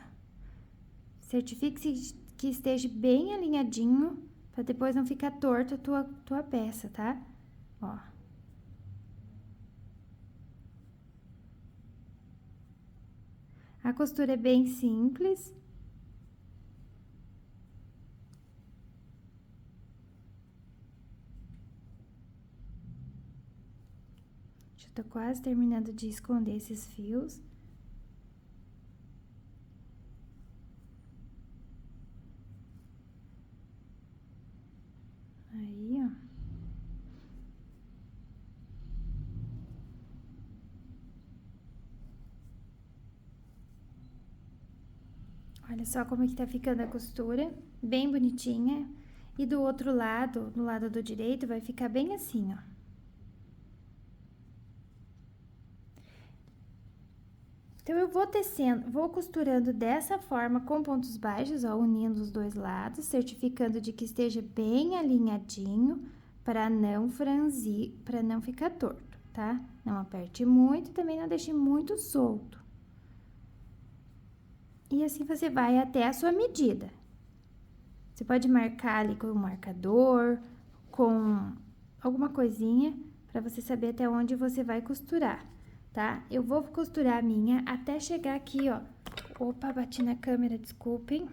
certifique-se que esteja bem alinhadinho, pra depois não ficar torta a tua peça, tá? Ó. A costura é bem simples. Já tô quase terminando de esconder esses fios. Aí, ó. Olha só como é que tá ficando a costura, bem bonitinha. E do outro lado, no lado do direito, vai ficar bem assim, ó. Então, eu vou tecendo, vou costurando dessa forma com pontos baixos, ó, unindo os 2 lados, certificando de que esteja bem alinhadinho, para não franzir, para não ficar torto, tá? Não aperte muito, também não deixe muito solto. E assim você vai até a sua medida. Você pode marcar ali com um marcador, com alguma coisinha, para você saber até onde você vai costurar, tá? Eu vou costurar a minha até chegar aqui, ó. Opa, bati na câmera, desculpem.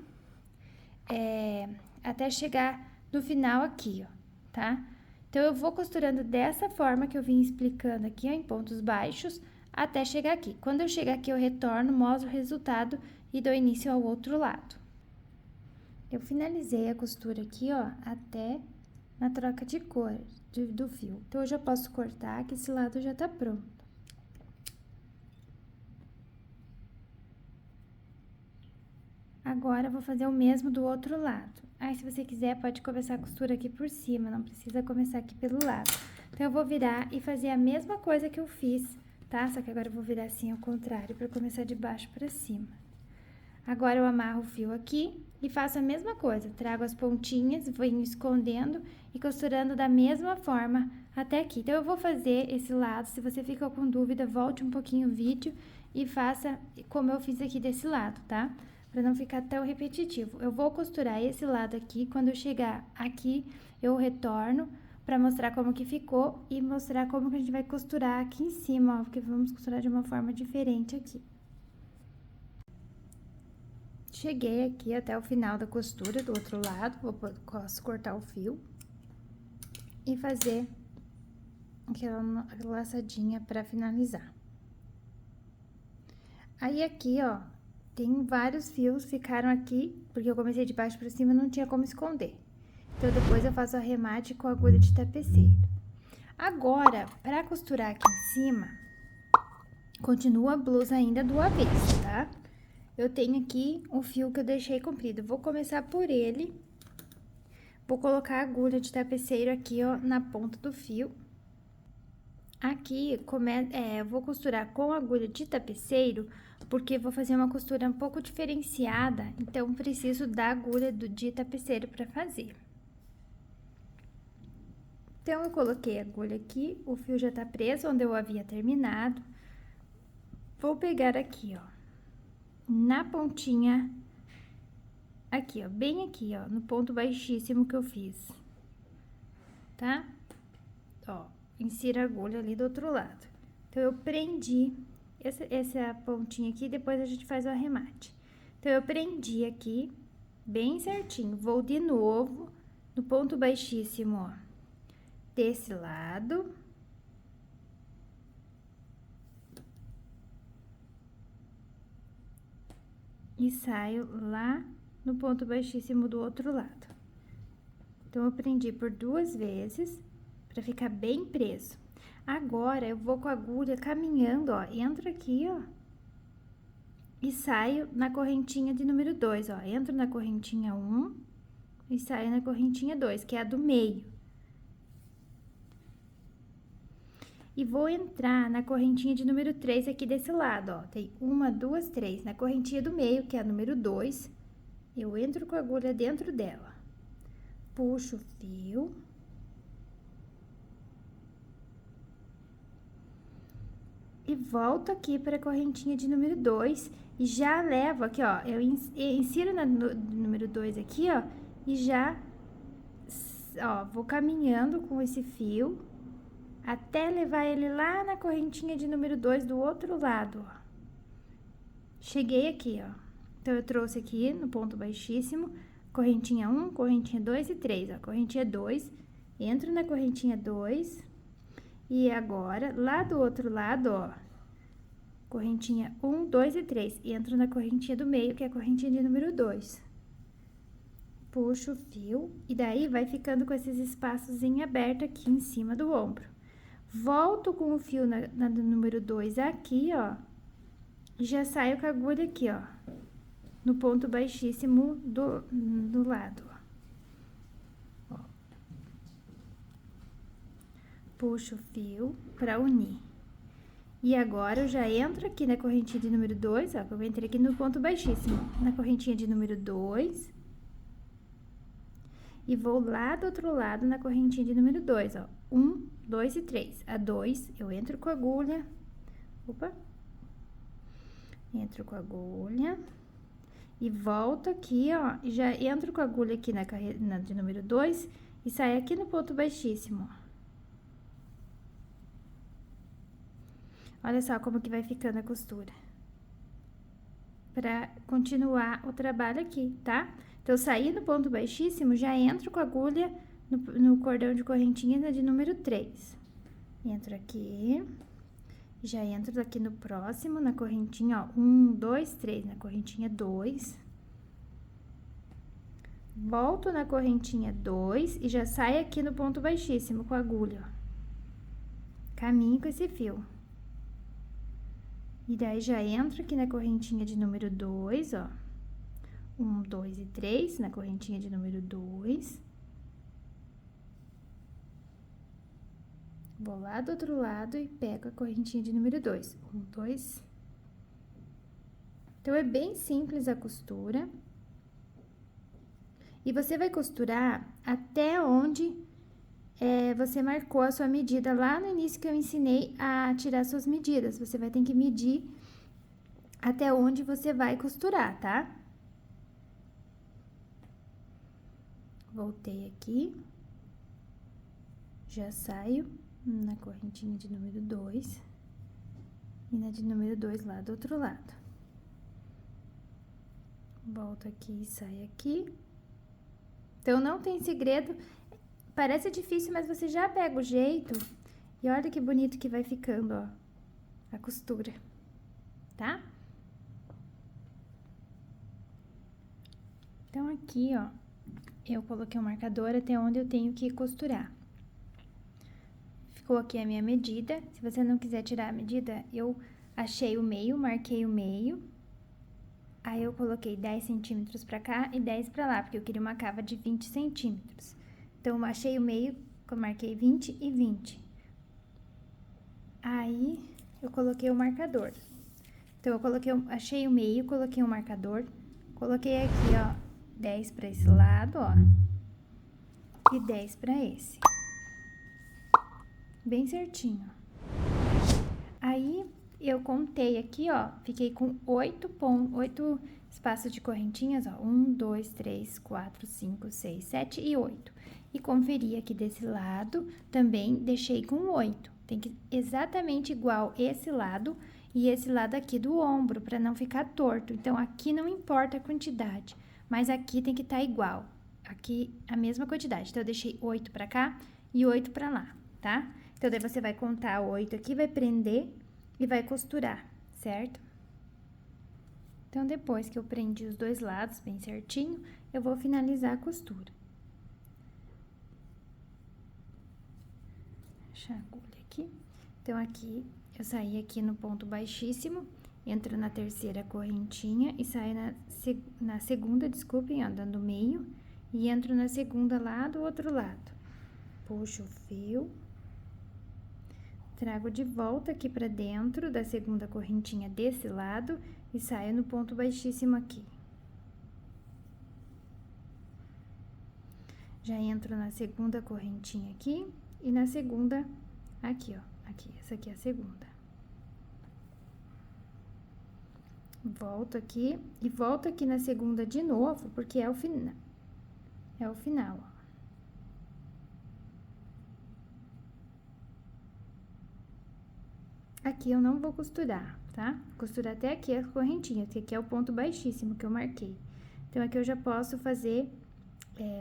Até chegar no final aqui, ó, tá? Então, eu vou costurando dessa forma que eu vim explicando aqui, ó, em pontos baixos, até chegar aqui. Quando eu chegar aqui, eu retorno, mostro o resultado e dou início ao outro lado. Eu finalizei a costura aqui, ó, até na troca de cor do fio. Então, eu já posso cortar, que esse lado já tá pronto. Agora, eu vou fazer o mesmo do outro lado. Aí, se você quiser, pode começar a costura aqui por cima, não precisa começar aqui pelo lado. Então, eu vou virar e fazer a mesma coisa que eu fiz, tá? Só que agora eu vou virar assim ao contrário, pra começar de baixo pra cima. Agora, eu amarro o fio aqui e faço a mesma coisa. Trago as pontinhas, venho escondendo e costurando da mesma forma até aqui. Então, eu vou fazer esse lado. Se você ficou com dúvida, volte um pouquinho o vídeo e faça como eu fiz aqui desse lado, tá? para não ficar tão repetitivo. Eu vou costurar esse lado aqui, quando eu chegar aqui, eu retorno para mostrar como que ficou e mostrar como que a gente vai costurar aqui em cima, ó, porque vamos costurar de uma forma diferente aqui. Cheguei aqui até o final da costura do outro lado, posso cortar o fio e fazer aquela laçadinha para finalizar. Aí aqui, ó, tem vários fios, ficaram aqui, porque eu comecei de baixo para cima, não tinha como esconder. Então, depois eu faço o arremate com a agulha de tapeceiro. Agora, para costurar aqui em cima, continua a blusa ainda do avesso, tá? Eu tenho aqui um fio que eu deixei comprido, vou começar por ele. Vou colocar a agulha de tapeceiro aqui, ó, na ponta do fio. Aqui, eu vou costurar com a agulha de tapeceiro, porque vou fazer uma costura um pouco diferenciada, então preciso da agulha de tapeceiro para fazer. Então, eu coloquei a agulha aqui, o fio já tá preso onde eu havia terminado. Vou pegar aqui, ó, na pontinha, aqui, ó, bem aqui, ó, no ponto baixíssimo que eu fiz, tá? Ó, insira a agulha ali do outro lado. Então, eu prendi essa pontinha aqui, depois a gente faz o arremate. Então, eu prendi aqui, bem certinho. Vou de novo no ponto baixíssimo, ó, desse lado. E saio lá no ponto baixíssimo do outro lado. Então, eu prendi por 2 vezes, pra ficar bem preso. Agora, eu vou com a agulha caminhando, ó, entro aqui, ó, e saio na correntinha de número 2, ó. Entro na correntinha 1 e saio na correntinha 2, que é a do meio. E vou entrar na correntinha de número 3 aqui desse lado, ó. Tem 1, 2, 3. Na correntinha do meio, que é a número 2, eu entro com a agulha dentro dela. Puxo o fio. E volto aqui para a correntinha de número 2 e já levo aqui, ó, eu insiro na número 2 aqui, ó, e já, ó, vou caminhando com esse fio até levar ele lá na correntinha de número 2 do outro lado, ó. Cheguei aqui, ó. Então, eu trouxe aqui no ponto baixíssimo, correntinha 1, correntinha 2 e 3, ó, correntinha 2, entro na correntinha 2... E agora, lá do outro lado, ó, correntinha 1, 2 e 3. Entro na correntinha do meio, que é a correntinha de número 2. Puxo o fio e daí vai ficando com esses espaços em aberto aqui em cima do ombro. Volto com o fio na do número 2 aqui, ó, e já saio com a agulha aqui, ó, no ponto baixíssimo do lado, ó. Puxo o fio pra unir. E agora, eu já entro aqui na correntinha de número 2, ó, eu entrei aqui no ponto baixíssimo, na correntinha de número 2. E vou lá do outro lado na correntinha de número 2, ó. 1, 2 e 3. A 2, eu entro com a agulha. Opa! Entro com a agulha. E volto aqui, ó, e já entro com a agulha aqui na de número 2 e saio aqui no ponto baixíssimo, ó. Olha só como que vai ficando a costura. Pra continuar o trabalho aqui, tá? Então, eu saí no ponto baixíssimo, já entro com a agulha no cordão de correntinha de número 3. Entro aqui, já entro aqui no próximo, na correntinha, ó, 1, 2, 3, na correntinha 2. Volto na correntinha 2 e já saio aqui no ponto baixíssimo com a agulha, ó. Caminho com esse fio. E daí, já entro aqui na correntinha de número 2, ó. 1, 2 e 3, na correntinha de número 2. Vou lá do outro lado e pego a correntinha de número 2. 1, 2. Então, é bem simples a costura. E você vai costurar até onde você marcou a sua medida lá no início que eu ensinei a tirar suas medidas. Você vai ter que medir até onde você vai costurar, tá? Voltei aqui, já saio na correntinha de número 2 e na de número 2 lá do outro lado. Volto aqui e saio aqui. Então, não tem segredo, parece difícil, mas você já pega o jeito e olha que bonito que vai ficando, ó, a costura, tá? Então, aqui, ó, eu coloquei um marcador até onde eu tenho que costurar. Ficou aqui a minha medida. Se você não quiser tirar a medida, eu achei o meio, marquei o meio. Aí, eu coloquei 10 centímetros pra cá e 10 pra lá, porque eu queria uma cava de 20 centímetros. Então, eu achei o meio, eu marquei 20 e 20. Aí, eu coloquei o marcador. Então, achei o meio, coloquei o marcador, coloquei aqui, ó, 10 pra esse lado, ó, e 10 pra esse. Bem certinho. Aí, eu contei aqui, ó, fiquei com 8 espaços de correntinhas, ó, 1, 2, 3, 4, 5, 6, 7 e 8. E conferi aqui desse lado, também deixei com 8. Tem que exatamente igual esse lado e esse lado aqui do ombro, para não ficar torto. Então, aqui não importa a quantidade, mas aqui tem que estar igual. Aqui, a mesma quantidade. Então, eu deixei 8 pra cá e 8 pra lá, tá? Então, daí você vai contar 8 aqui, vai prender e vai costurar, certo? Então, depois que eu prendi os dois lados bem certinho, eu vou finalizar a costura. Deixa a agulha aqui. Então, aqui, eu saí aqui no ponto baixíssimo, entro na terceira correntinha e saio na segunda, desculpem, ó, dando meio, e entro na segunda lá do outro lado. Puxo o fio. Trago de volta aqui pra dentro da segunda correntinha desse lado e saio no ponto baixíssimo aqui. Já entro na segunda correntinha aqui e na segunda aqui, ó. Aqui, essa aqui é a segunda. Volto aqui e volto aqui na segunda de novo, porque é o final. É o final, ó. Aqui eu não vou costurar, tá? Costurar até aqui as correntinhas, que aqui é o ponto baixíssimo que eu marquei. Então, aqui eu já posso fazer,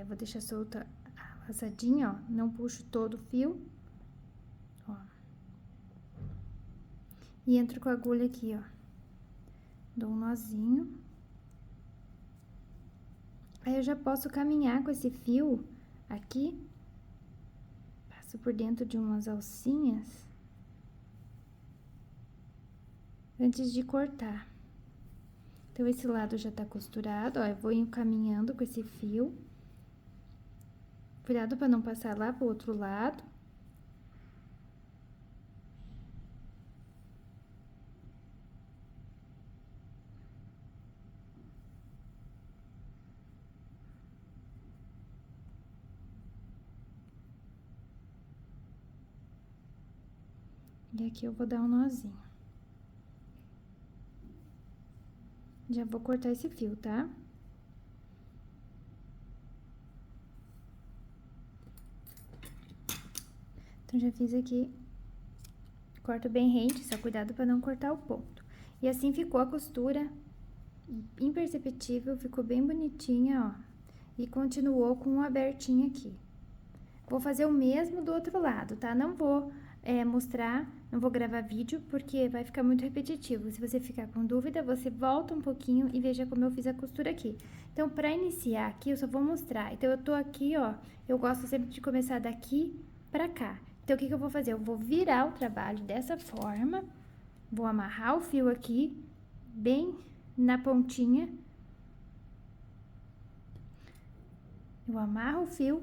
vou deixar solta a laçadinha, ó, não puxo todo o fio, ó. E entro com a agulha aqui, ó. Dou um nozinho. Aí, eu já posso caminhar com esse fio aqui. Passo por dentro de umas alcinhas. Antes de cortar. Então, esse lado já tá costurado, ó, eu vou encaminhando com esse fio. Cuidado pra não passar lá pro outro lado. E aqui eu vou dar um nozinho. Já vou cortar esse fio, tá? Então, já fiz aqui, corto bem rente, só cuidado pra não cortar o ponto. E assim ficou a costura, imperceptível, ficou bem bonitinha, ó. E continuou com um abertinho aqui. Vou fazer o mesmo do outro lado, tá? Não vou mostrar, não vou gravar vídeo, porque vai ficar muito repetitivo. Se você ficar com dúvida, você volta um pouquinho e veja como eu fiz a costura aqui. Então, pra iniciar aqui, eu só vou mostrar. Então, eu tô aqui, ó, eu gosto sempre de começar daqui pra cá. Então, o que que eu vou fazer? Eu vou virar o trabalho dessa forma, vou amarrar o fio aqui, bem na pontinha. Eu amarro o fio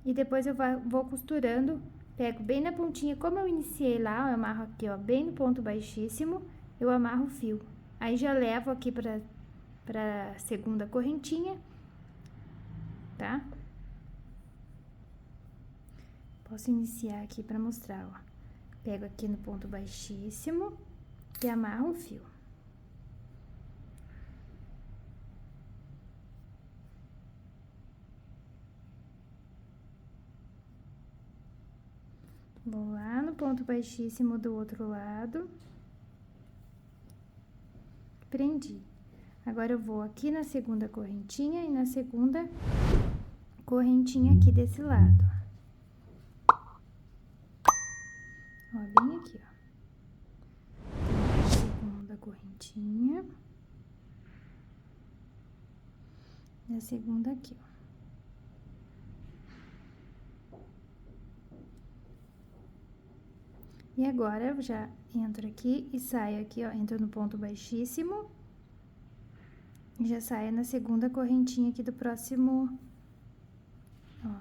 e depois eu vou costurando, pego bem na pontinha, como eu iniciei lá, eu amarro aqui, ó, bem no ponto baixíssimo, eu amarro o fio. Aí, já levo aqui pra segunda correntinha, tá? Posso iniciar aqui pra mostrar, ó. Pego aqui no ponto baixíssimo e amarro o fio. Vou lá no ponto baixíssimo do outro lado. Prendi. Agora, eu vou aqui na segunda correntinha e na segunda correntinha aqui desse lado. Ó, bem aqui, ó. Segunda correntinha. E a segunda aqui, ó. E agora, eu já entro aqui e saio aqui, ó, entro no ponto baixíssimo. E já saio na segunda correntinha aqui do próximo, ó,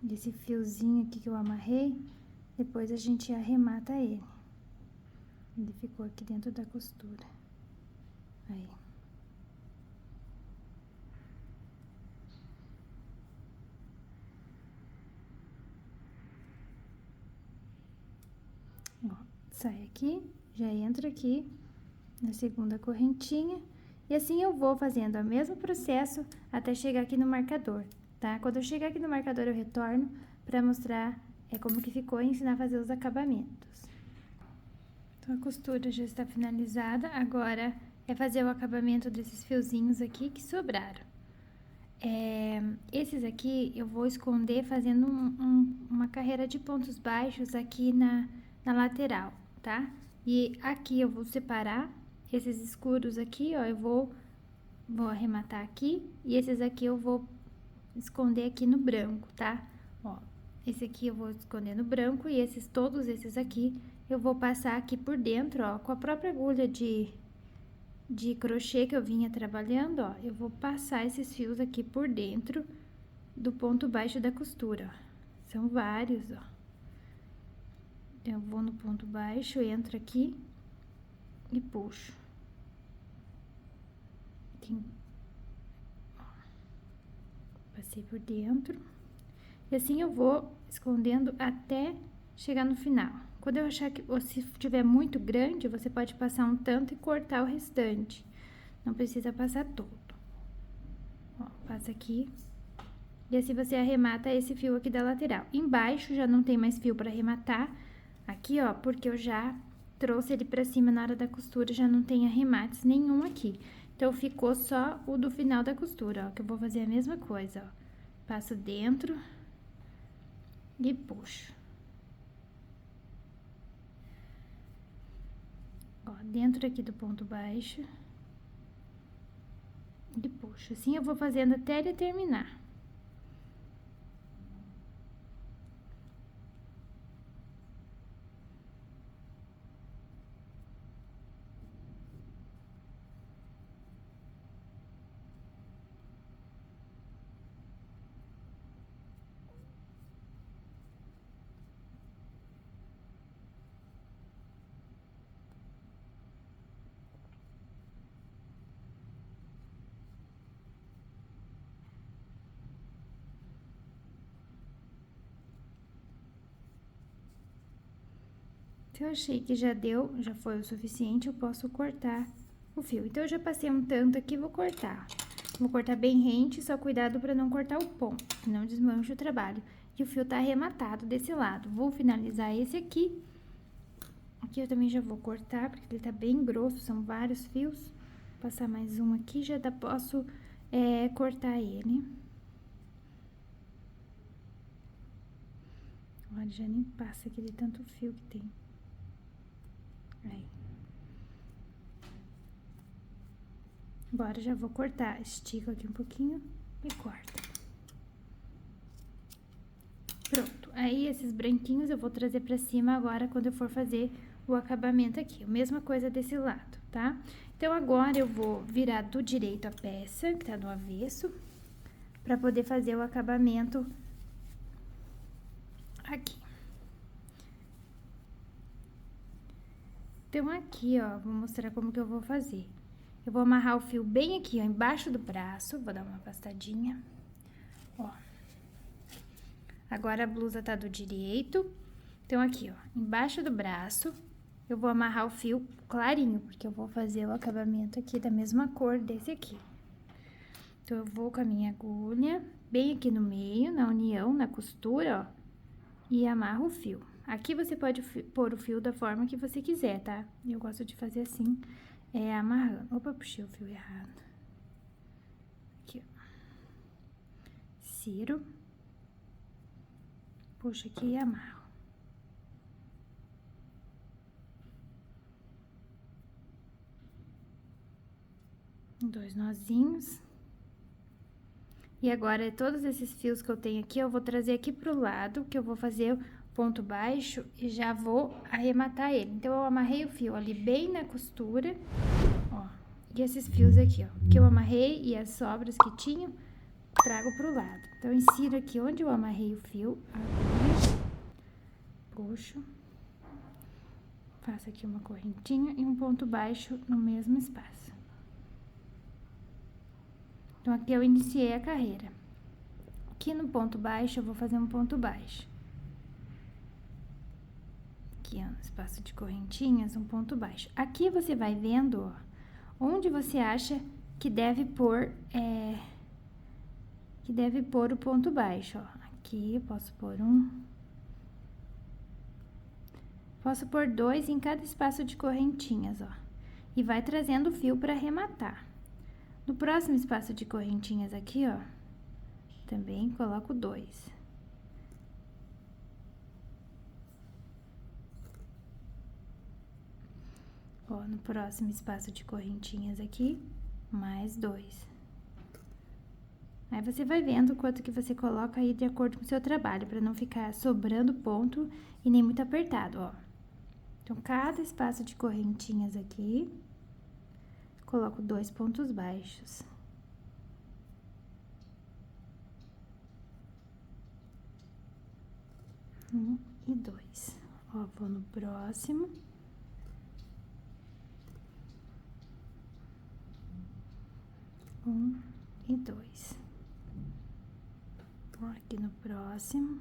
desse fiozinho aqui que eu amarrei. Depois a gente arremata ele. Ele ficou aqui dentro da costura. Aí. Ó, sai aqui, já entra aqui na segunda correntinha. E assim eu vou fazendo o mesmo processo até chegar aqui no marcador, tá? Quando eu chegar aqui no marcador, eu retorno pra mostrar como que ficou e ensinar a fazer os acabamentos. Então, a costura já está finalizada, agora é fazer o acabamento desses fiozinhos aqui que sobraram. Esses aqui eu vou esconder fazendo uma carreira de pontos baixos aqui na lateral, tá? E aqui eu vou separar esses escuros aqui, ó, eu vou arrematar aqui, e esses aqui eu vou esconder aqui no branco, tá? Ó, esse aqui eu vou esconder no branco, e todos esses aqui eu vou passar aqui por dentro, ó, com a própria agulha de crochê que eu vinha trabalhando, ó, eu vou passar esses fios aqui por dentro do ponto baixo da costura, ó. São vários, ó. Eu vou no ponto baixo, entro aqui e puxo. Passei por dentro. E assim eu vou escondendo até chegar no final. Quando eu achar que, ou se tiver muito grande, você pode passar um tanto e cortar o restante. Não precisa passar todo. Ó, passa aqui. E assim você arremata esse fio aqui da lateral. Embaixo já não tem mais fio para arrematar. Aqui, ó, porque eu já trouxe ele pra cima na hora da costura, já não tem arremates nenhum aqui. Então, ficou só o do final da costura, ó, que eu vou fazer a mesma coisa, ó. Passo dentro e puxo. Ó, dentro aqui do ponto baixo. E puxo. Assim, eu vou fazendo até ele terminar. Se eu achei que já deu, já foi o suficiente, eu posso cortar o fio. Então, eu já passei um tanto aqui, vou cortar. Vou cortar bem rente, só cuidado pra não cortar o ponto, senão desmancha o trabalho. E o fio tá arrematado desse lado. Vou finalizar esse aqui. Aqui eu também já vou cortar, porque ele tá bem grosso, são vários fios. Vou passar mais um aqui, já posso cortar ele. Olha, já nem passa aquele tanto fio que tem. Aí. Agora, já vou cortar. Estico aqui um pouquinho e corto. Pronto. Aí, esses branquinhos eu vou trazer pra cima agora, quando eu for fazer o acabamento aqui. A mesma coisa desse lado, tá? Então, agora, eu vou virar do direito a peça, que tá no avesso, pra poder fazer o acabamento aqui. Então, aqui, ó, vou mostrar como que eu vou fazer. Eu vou amarrar o fio bem aqui, ó, embaixo do braço, vou dar uma afastadinha, ó. Agora, a blusa tá do direito, então, aqui, ó, embaixo do braço, eu vou amarrar o fio clarinho, porque eu vou fazer o acabamento aqui da mesma cor desse aqui. Então, eu vou com a minha agulha, bem aqui no meio, na união, na costura, ó, e amarro o fio. aqui você pode pôr o fio da forma que você quiser, tá? Eu gosto de fazer assim, amarrando. Opa, puxei o fio errado. Aqui, ó. Ciro. Puxo aqui e amarro. Dois nozinhos. E agora, todos esses fios que eu tenho aqui, eu vou trazer aqui pro lado, que eu vou fazer o ponto baixo e já vou arrematar ele. Então, eu amarrei o fio ali bem na costura, ó. E esses fios aqui, ó, que eu amarrei e as sobras que tinham, trago pro lado. Então, insiro aqui onde eu amarrei o fio, agulha, puxo, faço aqui uma correntinha e um ponto baixo no mesmo espaço. Então, aqui eu iniciei a carreira. Aqui no ponto baixo, eu vou fazer um ponto baixo. Aqui, ó, no espaço de correntinhas, um ponto baixo. Aqui você vai vendo, ó, onde você acha que deve pôr, o ponto baixo, ó. Aqui eu posso pôr um. Posso pôr 2 em cada espaço de correntinhas, ó. E vai trazendo o fio para arrematar. No próximo espaço de correntinhas aqui, ó, também coloco 2. Ó, no próximo espaço de correntinhas aqui, mais 2. Aí, você vai vendo quanto que você coloca aí de acordo com o seu trabalho, para não ficar sobrando ponto e nem muito apertado, ó. Então, cada espaço de correntinhas aqui, coloco 2 pontos baixos. Um e 2. Ó, vou no próximo. Um e 2. Vou aqui no próximo.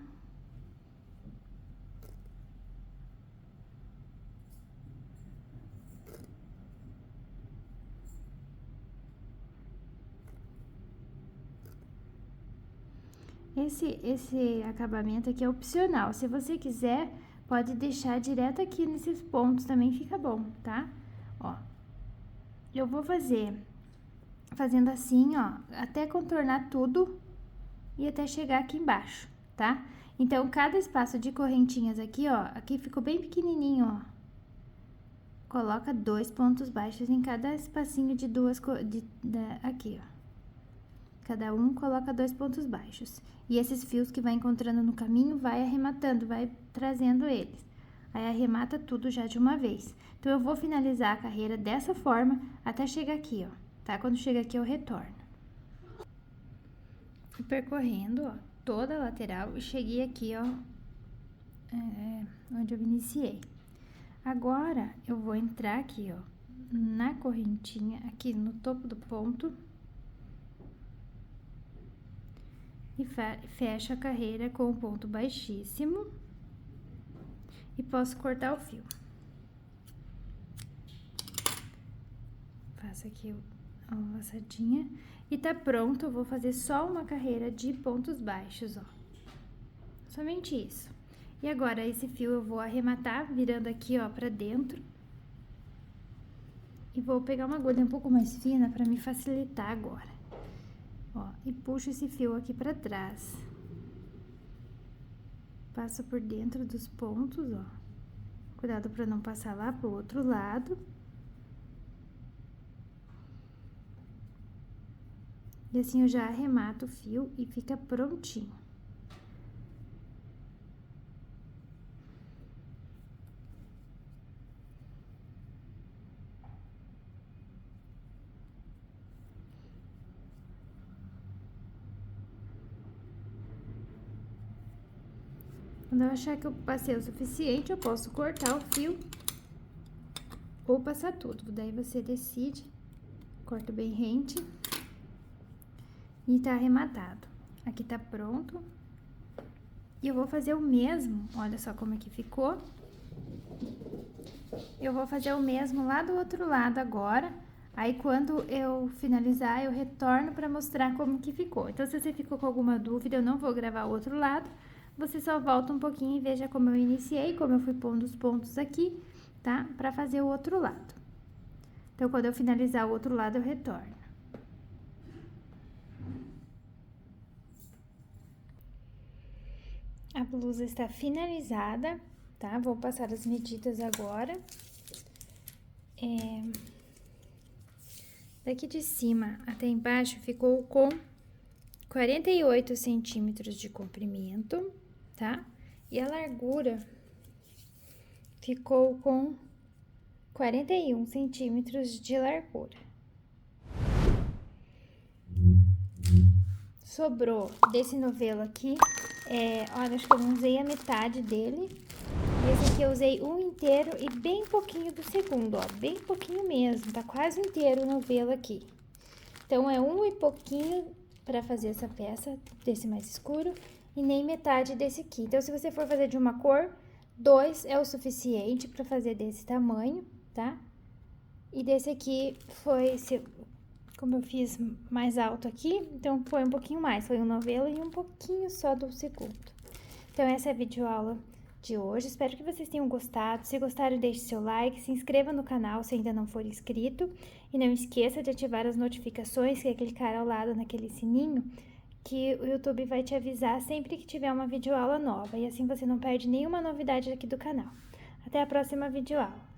Esse acabamento aqui é opcional. Se você quiser, pode deixar direto aqui nesses pontos, também fica bom, tá? Ó, eu vou fazendo assim, ó, até contornar tudo e até chegar aqui embaixo, tá? Então, cada espaço de correntinhas aqui, ó, aqui ficou bem pequenininho, ó. Coloca 2 pontos baixos em cada espacinho de aqui, ó. Cada um coloca 2 pontos baixos. E esses fios que vai encontrando no caminho, vai arrematando, vai trazendo eles. Aí, arremata tudo já de uma vez. Então, eu vou finalizar a carreira dessa forma até chegar aqui, ó, tá? Quando chega aqui, eu retorno. Fui percorrendo, ó, toda a lateral e cheguei aqui, ó, onde eu iniciei. Agora, eu vou entrar aqui, ó, na correntinha, aqui no topo do ponto. E fecho a carreira com o ponto baixíssimo. E posso cortar o fio. Faço aqui uma laçadinha. E tá pronto, eu vou fazer só uma carreira de pontos baixos, ó. Somente isso. E agora, esse fio eu vou arrematar, virando aqui, ó, pra dentro. E vou pegar uma agulha um pouco mais fina pra me facilitar agora. Ó, e puxo esse fio aqui pra trás. Passo por dentro dos pontos, ó. Cuidado pra não passar lá pro outro lado. E assim eu já arremato o fio e fica prontinho. Quando eu achar que eu passei o suficiente, eu posso cortar o fio ou passar tudo. Daí você decide, corta bem rente e tá arrematado. Aqui tá pronto. E eu vou fazer o mesmo, olha só como é que ficou. Eu vou fazer o mesmo lá do outro lado agora. Aí, quando eu finalizar, eu retorno pra mostrar como que ficou. Então, se você ficou com alguma dúvida, eu não vou gravar o outro lado, você só volta um pouquinho e veja como eu iniciei, como eu fui pondo os pontos aqui, tá? Pra fazer o outro lado. Então, quando eu finalizar o outro lado, eu retorno. A blusa está finalizada, tá? Vou passar as medidas agora. Daqui de cima até embaixo ficou com 48 centímetros de comprimento, tá? E a largura ficou com 41 centímetros de largura. Sobrou desse novelo aqui, olha, acho que eu não usei a metade dele. Esse aqui eu usei um inteiro e bem pouquinho do segundo, ó, bem pouquinho mesmo, tá quase inteiro o novelo aqui. Então, é um e pouquinho pra fazer essa peça, desse mais escuro, e nem metade desse aqui. Então, se você for fazer de uma cor, 2 é o suficiente pra fazer desse tamanho, tá? E desse aqui foi, como eu fiz mais alto aqui, então foi um pouquinho mais, foi um novelo e um pouquinho só do segundo. Então, essa é a videoaula de hoje, espero que vocês tenham gostado. Se gostaram, deixe seu like, se inscreva no canal se ainda não for inscrito e não esqueça de ativar as notificações, que é clicar ao lado naquele sininho, que o YouTube vai te avisar sempre que tiver uma videoaula nova e assim você não perde nenhuma novidade aqui do canal. Até a próxima videoaula!